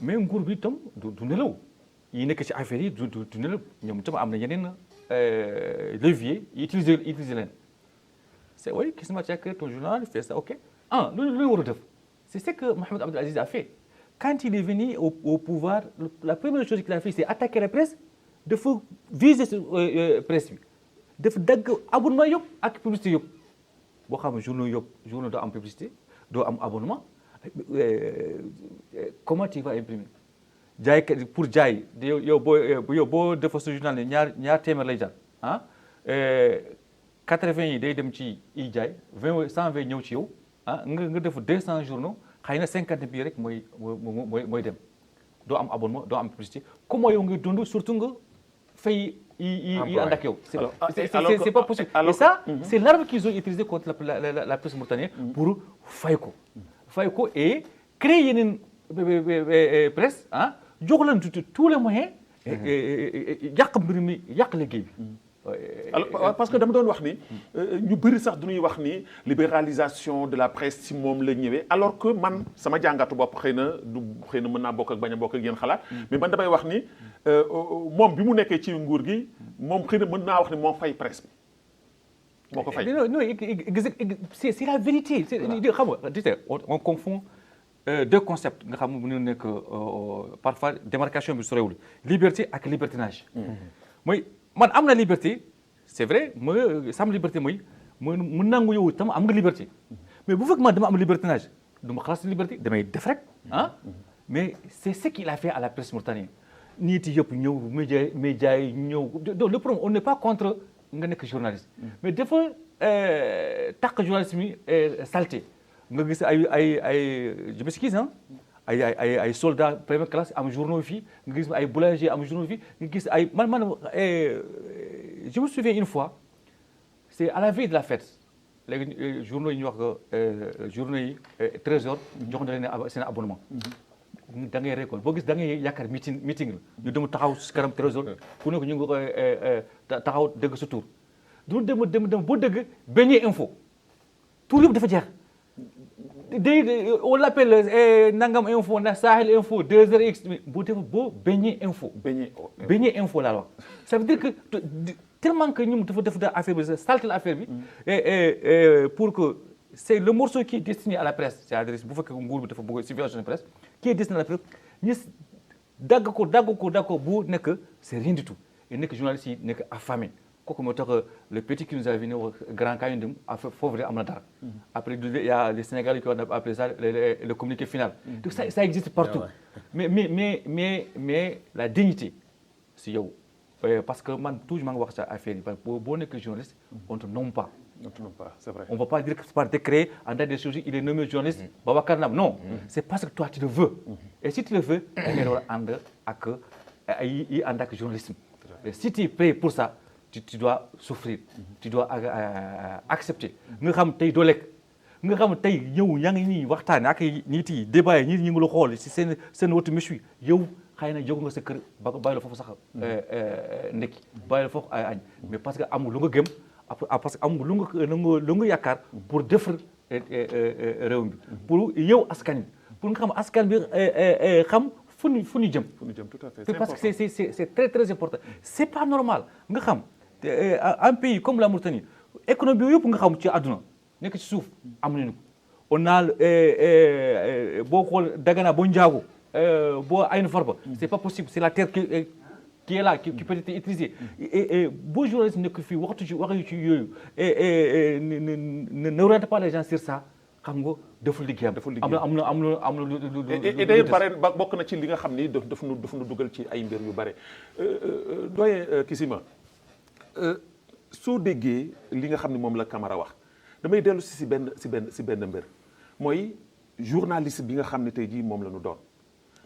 mais nguur bi itam du nelaw yi nekk ci affaire yi du nelaw ñoom itam am na yeneen levier yi utiliser leen c'est oui Kisma tu as créé ton journal fait ça ok lu war a def c'est ce que Mohamed Abdel Aziz a fait quand il est venu au pouvoir la première chose qu'il a fait c'est attaquer la presse dafa viser presse bi dafa dagg abonnement yëpp ak publicité yëpp boo xam ne journaux doo am publicité doo am abonnement comment tu vas imprimer jaaykat pour jaay yow boo defa sa journal ne ñaar téeméer lay jar 80 yi day dem ci i jaay 120 ñëw ci yow nga def 200 journaux xëy na 50 bii rek mooy dem doo am abonnement doo am publicité comment yow ngay dund surtout nga fay yi ànd ak yow c'est pas possible et ça c'est l'arme qu'ils ont utilisé contre la presse mauritanienne pour fay ko et créer yeneen presse jox leen tous les moyens yàq mbir mi yàq liggéey bi alors parce que dama doon wax ni ñu bëri sax du ñuy wax ni libéralisation de la presse si moom la ñëwee alors que man sama jàngatu bopp xëy na mën naa bokk ak bañ a bokk ak yéen xalaat mais man damay wax ni moom bi mu nekkee ci nguur gi moom xëy na mën naa wax ni moom fay presse bi moo ko fay. non c'est la vérité xam nga on confond deux concepts nga xam ne nekk parfois démarcation bi sorewul liberté ak libertinage mooy man am na liberté c'est vrai sama liberté mooy mu nangu yow tam am nga liberté mais bu fekk man dama am libertinage du ma xalaat si liberté damay def rek mais c'est ce qu'il a fait à la presse mauritanienne nit yëpp ñëw média yi ñëw donc le problème on n'est pas contre nga nekk journaliste mais dafa takk journaliste mi salté nga gis ay je m'excuse ay soldats première classe am journaux fii nga gis ay boulanger am journaux fii nga gis ay man je me souviens une fois c'est à la veille de la fête léegi journaux yi ñu wax journaux yi trésor jox na leen seen abonnement da ngay récolte boo gis da ngay yaakaar meeting la ñu dem taxaw si kanam trésor ku ne ko ñu ngi koy taxaw dëgg sa tur du dem boo dëgg beñee info tur yëpp dafa jeex on l'appelle nangam info na Sahel info 2h boo beñee info beñee info laa wax ça veut dire que tellement que ñoom dafa def affaire bi saltel affaire bi pour que c'est le morceau qui est destiné à la presse c'est-à-dire bu fekkee nguur bi dafa bëgg subvention de presse qui est destiné à la presse ñu dagg ko bu nekk c'est rien du tout et nekk journaliste yi nekk affamé kooku moo tax le petit qui nous a venu grand cas yu dem foofu am na dara après il y a les Sénégalais qui ont appelé ça le communiqué final donc ça existe partout mais la dignité si yow parce que man toujours maa ngi wax sa affaire yi parce que boo nekk journaliste on te nomme pas. C'est vrai. On ne va pas dire que par décret, en date de choses, il est nommé journaliste, Babacar Nam. Non, c'est parce que toi, tu le veux. Et si tu le veux, il y a un journalisme. Et si tu es prêt pour ça, tu dois souffrir, tu dois accepter. Nga xam tey doo lekk nga xam tey yow yaa ngi nii waxtaan ak nit yi débat yi ñu ngi la xool si seen watu méchoui yow xëy na jóg nga sa kër bàyyi la foofu sax ndekki bàyyi la foofu ay añ mais parce que amul lu nga gëm parce que amul lu nga yaakaar pour defar réew mi pour yow askan bi pour nga xam askan bi xam fu ñu jëm tout à fait. parce que c'est très très important c'est pas normal nga xam un pays comme la Mauritanie économie bi yëpp nga xam ci àdduna nekk ci suuf am nañu ko on a boo xool Dagana boo Njaago boo Aïn Farba c'est pas possible c'est la terre qui est là qui peut être utilisée et boo journaliste nekk fii waxtu ci yooyu ne oriente pas les gens sur ça xam nga deful liggéeyam am na et d'ailleurs bare bokk na ci li nga xam ni daf nu dugal ci ay mbir yu bare doyen Kisima soo déggee li nga xam ne moom la Camara wax damay dellu si benn mbir mooy journaliste bi nga xam ne tey jii moom la ñu doon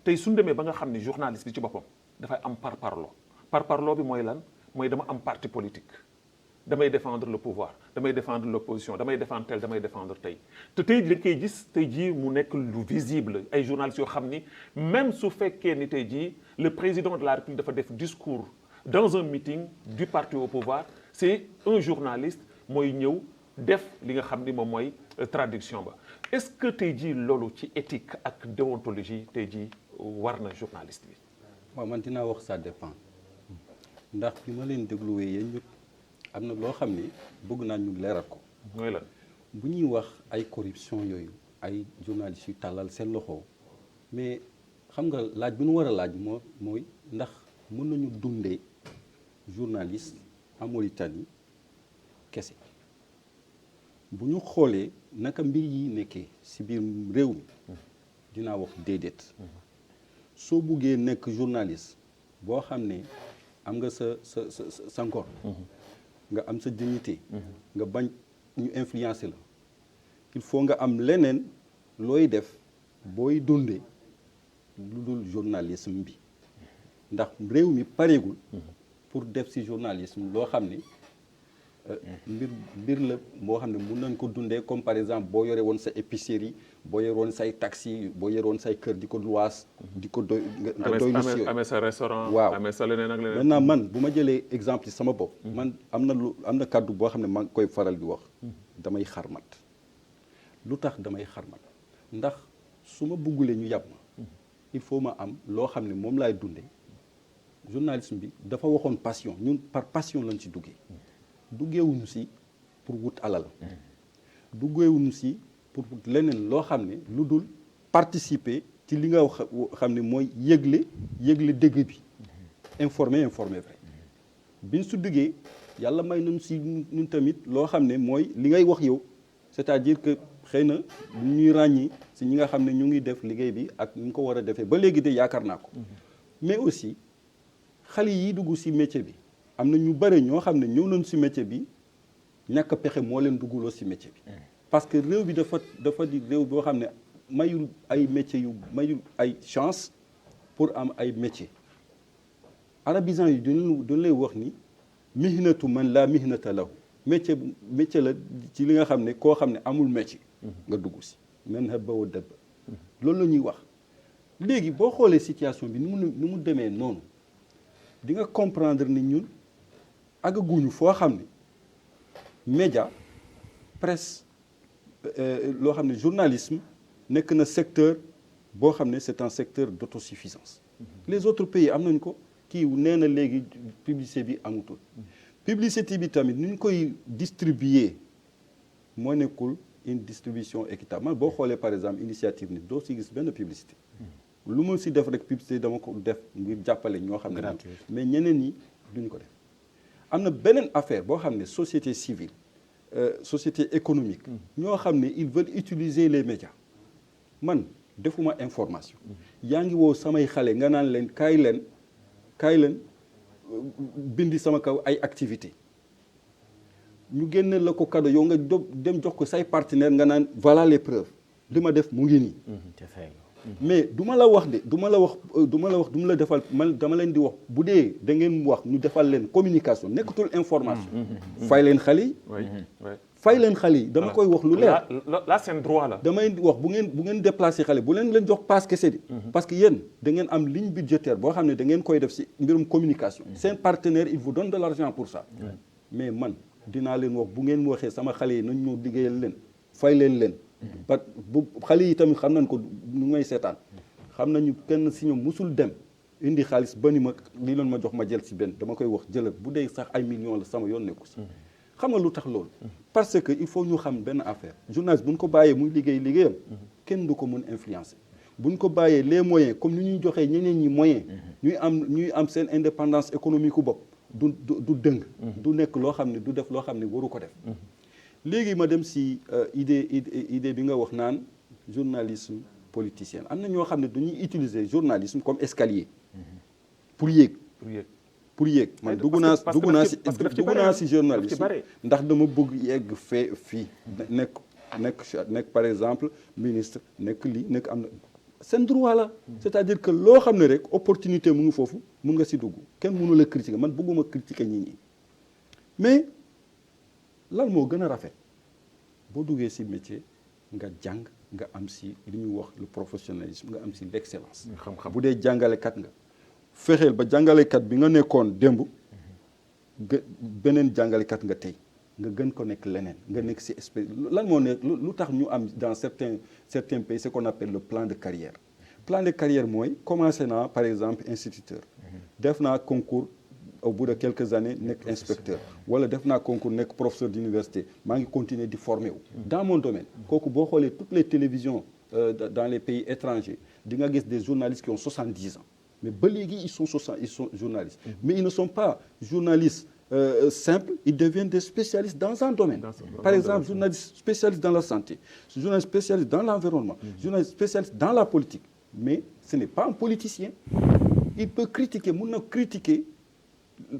tey suñu demee ba nga xam ne journaliste bi ci boppam dafay am parparloo bi mooy lan mooy dama am parti politique damay défendre le pouvoir damay défendre l'opposition damay défendre tel damay défendre tey te tey da koy gis tey jii mu nekk lu visible ay journalistes yoo xam ni même su fekkee ni tey jii le président de la République dafa def discours dans un meeting du parti au pouvoir c'est un journaliste mooy ñëw def li nga xam ni moom mooy traduction ba est-ce que tey jii loolu ci éthique ak déontologie tey jii war na journaliste bi. waaw man dinaa wax ça dépend ndax bi ma leen dégluwee yéen ñëpp am na loo xam ne bëgg naa ñu leeral ko. mooy lan bu ñuy wax ay corruption yooyu ay journalistes yu tàllal seen loxo mais xam nga laaj bi ñu war a laaj mooy ndax mën nañu dundee journaliste en Mauritanie kese bu ñu xoolee naka mbir yi nekkee ci biir réew mi dinaa wax déedéet soo buggee nekk journaliste boo xam ne am nga sa ngor nga am sa dignité nga bañ ñu influencer la il faut nga am leneen looy def booy dundee lu dul journalisme bi ndax réew mi pareegul pour def ci journalisme loo xam ne mbir la moo xam ne mun nañ ko dundee comme par exemple boo yore woon sa épicerie boo yore woon say taxi boo yore woon say kër di ko luwaas di ko doy nga doy lu si amee sa restaurant waaw amee sa leneen ak leneen maintenant man bu ma jëlee exemple ci sama bopp man am na kàddu boo xam ne maa ngi koy faral di wax damay xarmat lu tax damay xarmat ndax su ma buggulee ñu yàpp ma il faut ma am loo xam ne moom laay dundee journalisme bi dafa waxoon passion ñun par passion lañ ci duggeewuñu si pour wut alal duggeewuñu si pour wut leneen loo xam ne lu dul participer ci li nga xam ne mooy yëgle dëgg bi informer vrai biñ su duggee yàlla may nañu si ñun tamit loo xam ne mooy li ngay wax yow c'est-à-dire que xëy na ñuy ràññi si ñi nga xam ne ñu ngi def liggéey bi ak ñu ko war a defee ba léegi de yaakaar naa ko mais aussi xale yi dugg si métier bi am na ñu bëri ñoo xam ne ñëw nañ si métier bi ñàkk pexe moo leen dugguloo si métier bi parce que réew bi dafa di réew boo xam ne mayul ay métiers yu mayul ay chance pour am ay métiers arabisants yi dañu lay wax ni mihnatu man la mihnata lahu métier la ci li nga xam ne koo xam ne amul métier nga dugg si man habba wa dabba loolu la ñuy wax léegi boo xoolee situation bi ni mu demee noonu di nga comprendre ni ñun àggaguñu foo xam ne média presse loo xam ne journalisme nekk na secteur boo xam ne c'est un secteur d'autosuffisance. Les autres pays am nañ ko kii nee na léegi publicité bi amutul. publicité bi tamit ni ñu koy distribuer moo nekkul une distribution équitable man boo xoolee par exemple initiative ni doo si gis benn publicité. lu ma si def rek publicité dama ko def ngir jàppale ñoo xam ne mais ñeneen ñi duñu ko def. am na beneen affaire boo xam ne société civile société économique ñoo xam ne ils veulent utiliser les médias man defuma information yaa ngi woo samay xale nga naan leen kaay leen bindi sama kaw ay activité ñu génne la ko cadeau yow nga dem jox ko say partenaire nga naan voilà les preuves li ma def mu ngi nii mais du ma la wax du ma la defal man dama leen di wax bu dee da ngeen wax ñu defal leen communication nekkatul information fay leen xale yi fay leen xale yi dama koy wax lu leer là seen droit la damay wax bu ngeen déplacé xale bu leen jox passe kese di parce que yéen da ngeen am ligne budgétaire boo xam ne da ngeen koy def si mbirum communication seen partenaire il vous donne de l'argent pour ça mais man dinaa leen wax bu ngeen waxee sama xale yi nañ ñoo liggéeyal leen fay leen ba bu xale yi tamit xam nañ ko nu ngay seetaan xam nañu kenn si ñoom musul dem indi xaalis ba ni ma lii leen ma jox ma jël si benn dama koy wax jëlal bu dee sax ay millions la sama yoon nekku si xam nga lu tax loolu parce que il faut ñu xam benn affaire journaliste bu ñu ko bàyyee muy liggéeyam kenn du ko mun influencer bu ñu ko bàyyee les moyens comme ni ñuy joxee ñeneen ñi moyens ñuy am seen indépendance économique u bopp du dëng du nekk loo xam ne du def loo xam ne waru ko def léegi ma dem si idée bi nga wax naan journalisme politicien am na ñoo xam ne dañuy utiliser journalisme comme escalier pour yéeg man dugg naa si journalisme ndax dama bëgg yegg fii nekk par exemple ministre nekk lii nekk am na seen droit la c'est-à-dire que loo xam ne rek opportunité mu ngi foofu mun nga si dugg kenn mënu la critiquer man bëgguma critiquer nit ñi mais lan moo gën a rafet boo duggee si métier nga jàng nga am si li ñuy wax le professionnalisme nga am si l'excellence bu dee jàngalekat nga fexeel ba jàngalekat bi nga nekkoon démb beneen jàngalekat nga tey nga gën ko nekk leneen nga nekk si espèce lan moo nekk lu tax ñu am dans certains pays ce qu'on appelle le plan de carrière mooy commencé naa par exemple instituteur def naa concours au bout de quelques années nekk inspecteur wala def naa concours nekk professeur d'université maa ngi continuer di former wu dans mon domaine kooku boo xoolee toutes les télévisions dans les pays étrangers di nga gis des journalistes qui ont 70 ans mais ba léegi ils sont journalistes mais ils ne sont pas journalistes simples, ils deviennent des spécialistes dans un domaine. Par exemple, journalistes spécialistes dans la santé, journalistes spécialistes dans l'environnement, journalistes spécialistes dans la politique. Mais ce n'est pas un politicien. Il peut critiquer,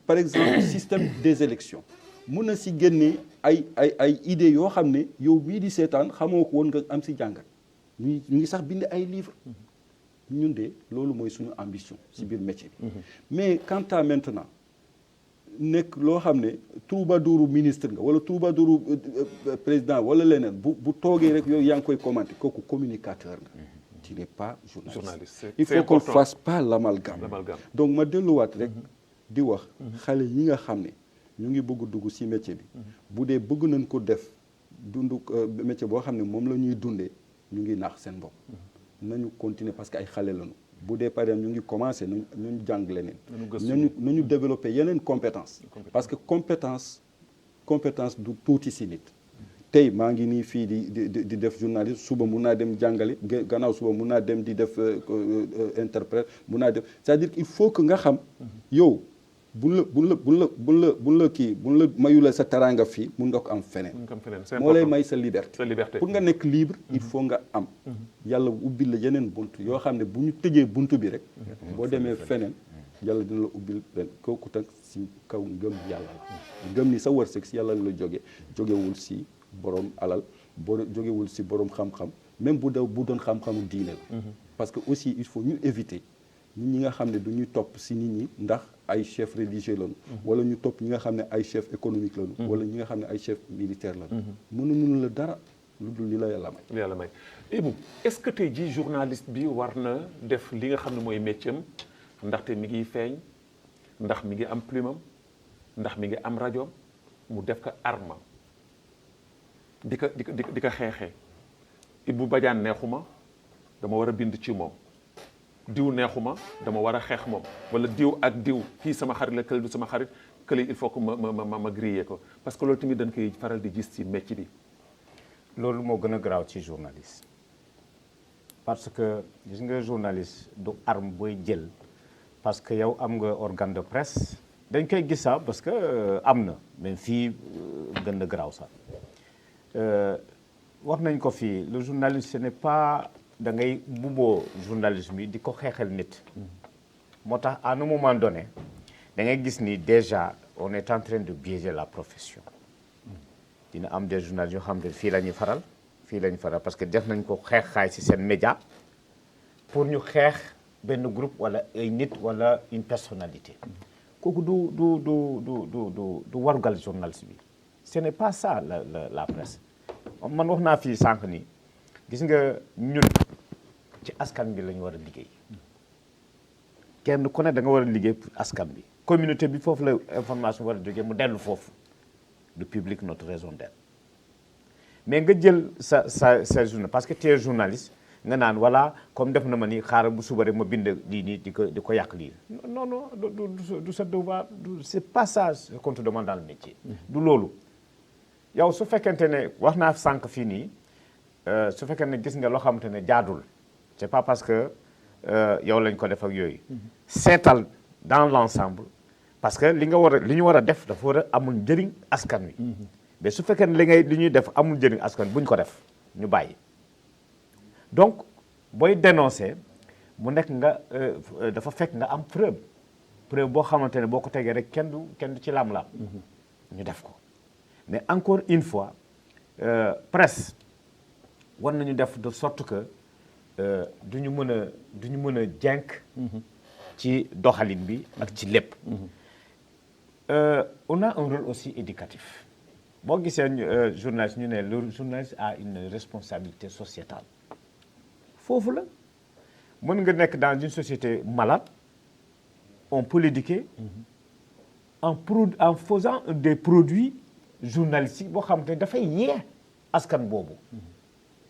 par exemple, le système des élections. Mun na si génne ay idées yoo xam ne yow bii di seetaan xamoo ko woon nga am si jàngat ñu ngi sax bind ay livres ñun de loolu mooy suñu ambition si biir métier bi mais quant à maintenant nekk loo xam ne troubadouru ministre nga wala troubadouru président wala leneen bu toogee rek yow yaa ngi koy commenter kooku communicateur nga tu n'es pas journaliste. Il faut qu'on ne fasse pas l'amalgame. Donc ma delluwaat rek di wax xale yi nga xam ne ñu ngi bëgg dugg ci métier bi bu dee bëgg nañ ko def dundu métier boo xam ne moom la ñuy dundee ñu ngi naax seen bopp nañu continuer parce que ay xale lañu bu dee par exemple ñu ngi commencé nañu jàng leneen nañu développer yeneen compétence parce que compétence du tuuti ci nit tey maa ngi nii fii di def journaliste suba mun naa dem jàngale gannaaw suba mun naa dem di def interprète mun naa dem c'est-à-dire il faut que nga xam yow buñ la mayula sa teraanga fii mun nga ko am feneen moo lay may sa liberté pour nga nekk libre il faut nga am yàlla ubbil la yeneen bunt yoo xam ne bu ñu tëjee bunt bi rek boo demee feneen yàlla dina la ubbil leen kooku tak si kaw ngëm yàlla la ngëm ni sa wërsëg si yàlla la jógewul si borom alal jógewul si borom xam-xam même bu doon xam-xamu diine la parce que aussi il faut ñu éviter ñi nga xam ne du ñuy topp si nit ñi ndax ay chef religieux lañu wala ñu topp ñi nga xam ne ay chef économique lañu wala ñi nga xam ne ay chef militaire lañu mënuñu la dara lu dul li la yàlla may. yàlla may Ibou est-ce que tey jii journaliste bi war na def li nga xam ne mooy métier am ndaxte mi ngi feeñ ndax mi ngi am plume am ndax mi ngi am rajo mu def ko arme di ko xeexee Ibou Badiane neexuma dama war a bind ci moom diw neexuma dama war a xeex moom wala diw ak diw kii sama xarit la kële du sama xarit kële il faut que ma griller ko parce que loolu tamit dañ koy faral di gis ci métier bi. loolu moo gën a garaaw ci journaliste parce que gis nga journaliste du arme booy jël parce que yow am nga organe de presse dañ koy gis sax parce que am na mais fii gën a garaaw sax wax nañ ko fii le journaliste ce n'est pas da ngay bubboo journalisme bi di ko xeexal nit moo tax à un moment donné da ngay gis ni déjà on est en train de biaiser la profession dina am des journalistes yoo xam ne fii la ñuy faral parce que def nañ ko xeexaay ci seen média pour ñu xeex benn groupe wala ay nit wala une personnalité kooku du warugal journaliste bi ce n'est pas ça la presse man wax naa fii sànq ni gis nga ñun ci askan bi la ñu war a liggéey kenn ku ne da nga war a liggéey pour askan bi communauté bi foofu la information war a jógee mu dellu foofu le public notre raison d'être mais nga jël sa journal parce que tu es journaliste nga naan voilà comme def na ma ni xaaral bu suba rek ma bind lii nii di ko yàq lii non du sa devoir c'est pas ça qu'on te demande dans le métier du loolu yow su fekkente ne wax naa sànq fii nii su fekkee ne gis nga loo xamante ne jaadul c'est pas parce que yow lañ ko def ak yooyu seetal dans l'ensemble parce que li ñu war a def dafa war a amul njëriñ askan wi mais su fekkee ne li ñuy def amul njëriñ askan buñ ko def ñu bàyyi donc booy dénoncer mu nekk nga dafa fekk nga am preuve boo xamante ne boo ko tegee rek kenn du ci lam-lam ñu def ko mais encore une fois presse war nañu def de sorte que du ñu mën a jenk ci doxalin bi ak ci lépp on a un rôle aussi éducatif boo gisee journaliste ñu ne le journaliste a une responsabilité sociétale foofu la mën nga nekk dans une société malade on peut l'éduquer en faisant des produits journalistiques boo xam te dafay yee askan boobu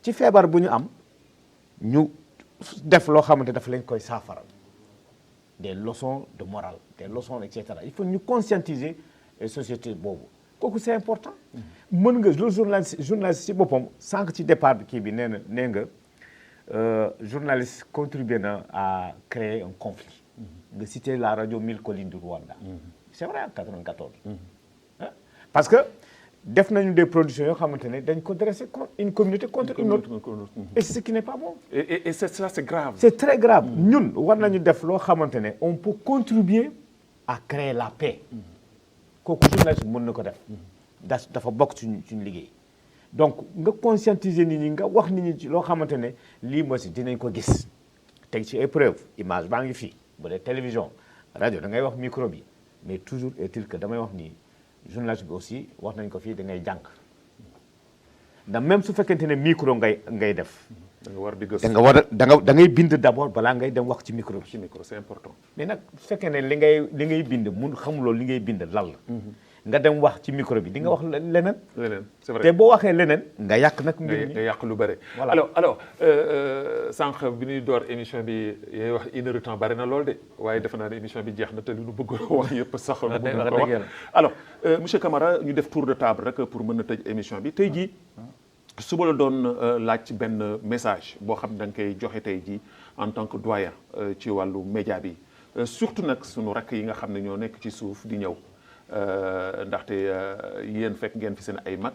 ci feebar bu ñu am ñu def loo xamante dafa leen koy saafaral des leçons de morale des leçons et cetera il faut ñu conscientiser société boobu kooku c'est important mën nga le journaliste ci boppam sànq ci départ bi kii bi nee nga journaliste contribué na à créer un conflit nga cité la radio 1000 collines du Rwanda c'est vrai en 94 parce que def nañu des productions yoo xamante ne dañ ko dressé contre une communauté contre une autre et c'est ce qui n'est pas bon et ça c'est grave c'est très grave ñun war nañu def loo xamante ne on peut contribuer à créer la paix kooku journaliste mën na ko def dafa bokk suñu liggéey donc nga conscientiser nit ñi nga wax nit ñi ci loo xamante ne lii moo si dinañ ko gis teg ci épreuve image baa ngi fii bu dee télévision rajo da ngay wax micro bi mais toujours est-il que damay wax nii journaliste bi aussi wax nañ ko fii da ngay jàng ndax même su fekkente ne micro ngay def da nga war di gëstu da ngay bind d'abord balaa ngay dem wax ci micro bi. ci micro c'est important. mais nag su fekkee ne li ngay bind mun xamuloo li ngay bind lan la. nga dem wax ci micro bi di nga wax leneen. c'est vrai te boo waxee leneen. nga yàq nag mbir mi nga yàq lu bëri. voilà alors sànq bi ñuy door émission bi yooyu wax une heure de temps bari na lool de waaye defe naa ne émission bi jeex na te li ñu bëgg wax yëpp sax. mënuñu ko wax alors monsieur Camara ñu def tour de table rek pour mën a tëj émission bi tey jii. suba la doon laaj benn message boo xam ne da nga koy joxe tey jii en tant que doyen ci wàllu média bi surtout nag sunu rakk yi nga xam ne ñoo nekk ci suuf di ñëw ndaxte yéen fekk ngeen fi seen ay mag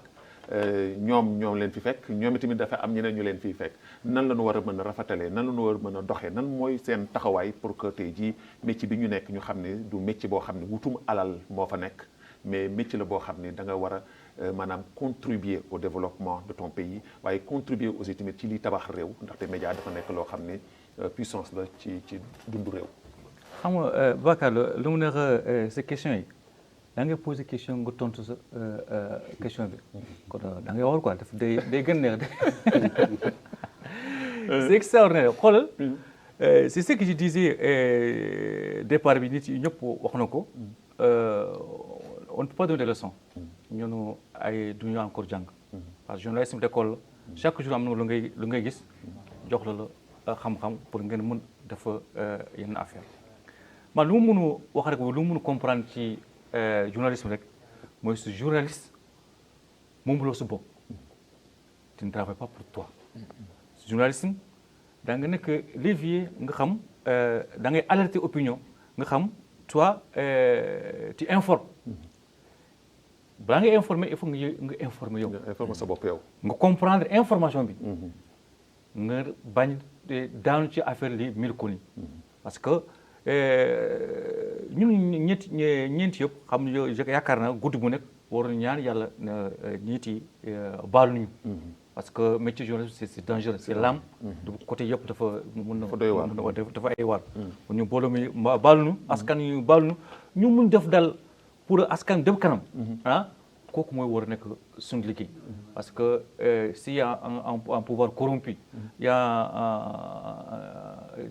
ñoom leen fi fekk ñoom itamit dafa am ñeneen ñu leen fiy fekk nan la ñu war a mën a rafetalee nan la ñu war a mën a doxee nan mooy seen taxawaay pour que tey jii métier bi ñu nekk ñu xam ne du métier boo xam ne wutum alal moo fa nekk mais métier la boo xam ne da nga war a maanaam contribuer au développement de ton pays waaye contribuer aussi tamit ci liy tabax réew ndaxte média dafa nekk loo xam ne puissance la ci dundu réew. xam nga Bakar lu mu neex ces questions yi da ngay poser question nga tontu sa question bi kon da ngay wax quoi daf day gën neex c'est extraordinaire xoolal c'est ce que je disais départ bi nit yi ñëpp wax na ko on ne peut pas donner des leçons ñunu ay duñu encore jàng parce que journalisme d'école la chaque jour am na lu ngay gis jox la xam-xam pour ngeen mën dafa yenn affaire man lu mu mënu wax rek lu mu mënu comprendre ci journalisme rek mooy ce journaliste moom la su bopp tu ne travailles pas pour toi journalisme da nga nekk levier nga xam da ngay alerter opinion nga xam toi tu informes balaa ngay informer il faut nga informer yow. informer sa bopp yow. nga comprendre information bi. nga bañ daanu ci affaire li mil ko ni parce que ñun ñeenti yëpp xam nga yaakaar naa guddi bu nekk war na ñaan yàlla nit yi baalu ñu. parce que métier journaliste c'est dangereux c'est l'âme du côté yëpp dafa mën na doy waar dafa ay waar ñu booloo mi baalu ñu askan ñu baalu ñu mun def dal pour askan dem kanam ah kooku mooy war a nekk suñu liggéey parce que s'il y a un pouvoir corrompu il y a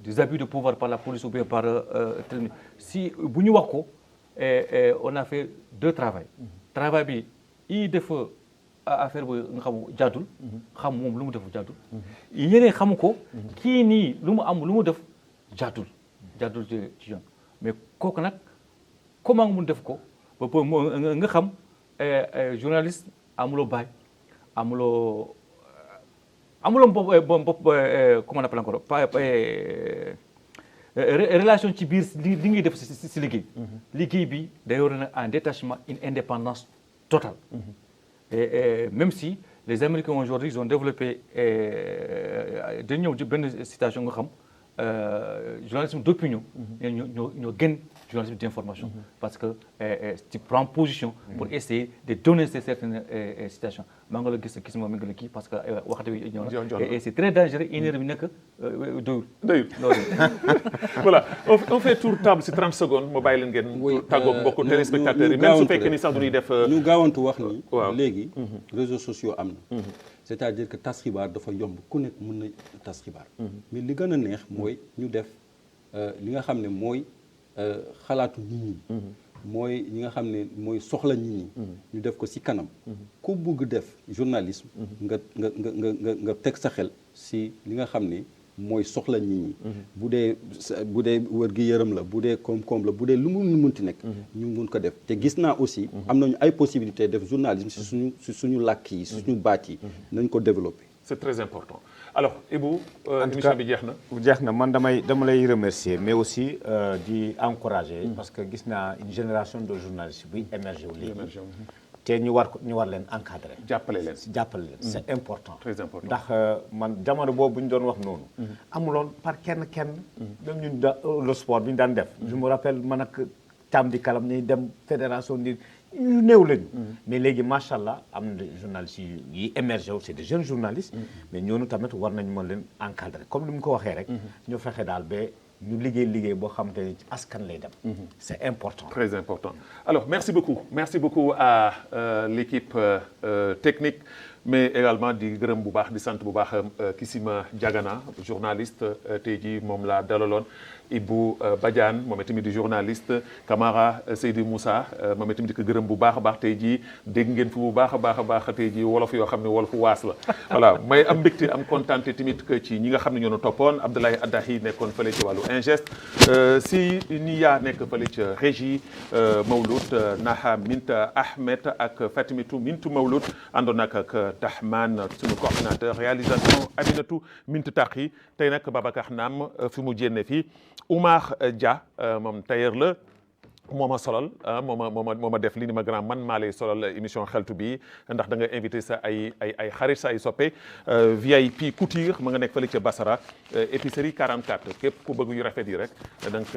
des abus de pouvoir par la police ou bien par si bu ñu wax ko on a fait deux travail bi i def affaire bi nga xam jaadul xam moom lu mu def jaadul ñeneen xamu ko kii nii lu mu am lu mu def jaadul ci yoon mais kooku nag comment nga mun def ko ba nga xam journaliste amuloo baay amuloo bopp comment on appelle encore relation ci biir li ngay def si liggéey bi day war na en détachement une indépendance totale et même si les Américains aujourd'hui ils ont développé dañu ñëw ci benn citation nga xam journalisme d'opinion ñoo gën journalisme d'information parce que tu prends position pour essayer de donner certaines citations maa ngi la gis moom mi ngi la kii parce que waxtu bi ñëw na et c'est très dangereux une heure bi nekk doyul voilà on fait tour table si 30 secondes ma bàyyi leen ngeen tàggoog mbokku téléspectateurs yi même su fekkee ni sax du ñuy def ñu gaawantu wax ni léegi réseaux sociaux am na c'est-à-dire que tas xibaar dafa yomb ku nekk mën na tas xibaar mais li gën a neex mooy ñu def li nga xam ne mooy xalaatu nit ñi mooy ñi nga xam ne mooy soxla nit ñi ñu def ko ci kanam ku bëgg def journalisme nga teg sa xel ci li nga xam ne mooy soxla nit ñi bu dee wér-gi-yaram la bu dee koom-koom la bu dee lu mu munti nekk ñu mun ko def te gis naa aussi am nañu ay possibilités def journalisme ci suñu làkk yi ci suñu baat yi nañ ko développer. c'est très important alors Ibou émission bi jeex na man dama lay remercier mais aussi di encourager parce que gis naa une génération de journalistes buy émerger wu léegi te ñu war leen encadrer jàppale leen c'est important très important ndax man jamono boobu bu ñu doon wax noonu amuloon par kenn même ñun le sport bi ñu daan def je me rappelle man ak tam di kalam ñuy dem fédération di ñu néew lañu mais léegi macha allah am na journalistes yi émergé wu c'est des jeunes journalistes mais ñoonu tamit war nañ mën leen encadrer comme ni mu ko waxee rek ñu fexe daal ba ñu liggéey boo xamante ne ci askan lay dem c'est important très important alors merci beaucoup à l'équipe technique mais également di gërëm bu baax di sant bu baax Kisima Diagana journaliste tey jii moom laa dalaloon Ibou Badiane moom itamit di journaliste Camara Seydou Moussa moom itamit di ko gërëm bu baax a baax tey jii dégg ngeen fi bu baax a baax tey jii wolof yoo xam ne wolofu waas la voilà may am mbégte am kontaan tamit que ci ñi nga xam ne ñoo ñu toppoon Abdoulaye Addahi nekkoon fële ci wàllu ingeste si Niya nekk fële ci régie Mawlud Naha Minta Ahmed ak Fatimitou Mintu Mawlud àndoon ak Tahman suñu coordinateur réalisation Aminatou Mintu Taqi tey nag Babacar Nam fi mu jénne fii Oumar Dia moom tailleur la moo ma solal moo ma def li ni ma grand man maa lay solal émission xeltu bi ndax da nga invité sa ay xarit sa ay soppe VIP couture ma nga nekk fële ca Bassara épicerie 44 képp ku bëgg yu rafet yi rek donc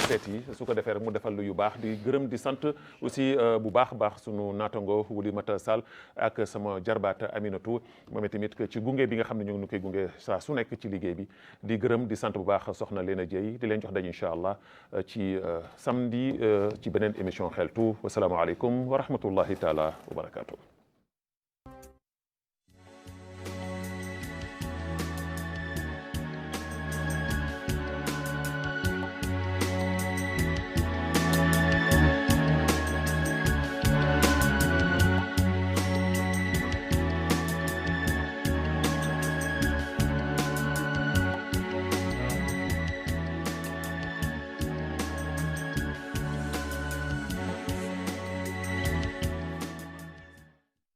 seet yi su ko defee rek mu defal lu yu baax di gërëm di sant aussi bu baax a baax sunu naatango Wuli Mata Sall ak sama jarbaat Aminatou moom tamit ci gunge bi nga xam ne ñu ngi koy gunge saa su nekk ci liggéey bi di gërëm di sant bu baax soxna Léna Dieye di leen jox daje incha allah ci samedi ci beneen émission xeltu wasalaamaaleykum wa rahmatullahi taala wa barakaatu.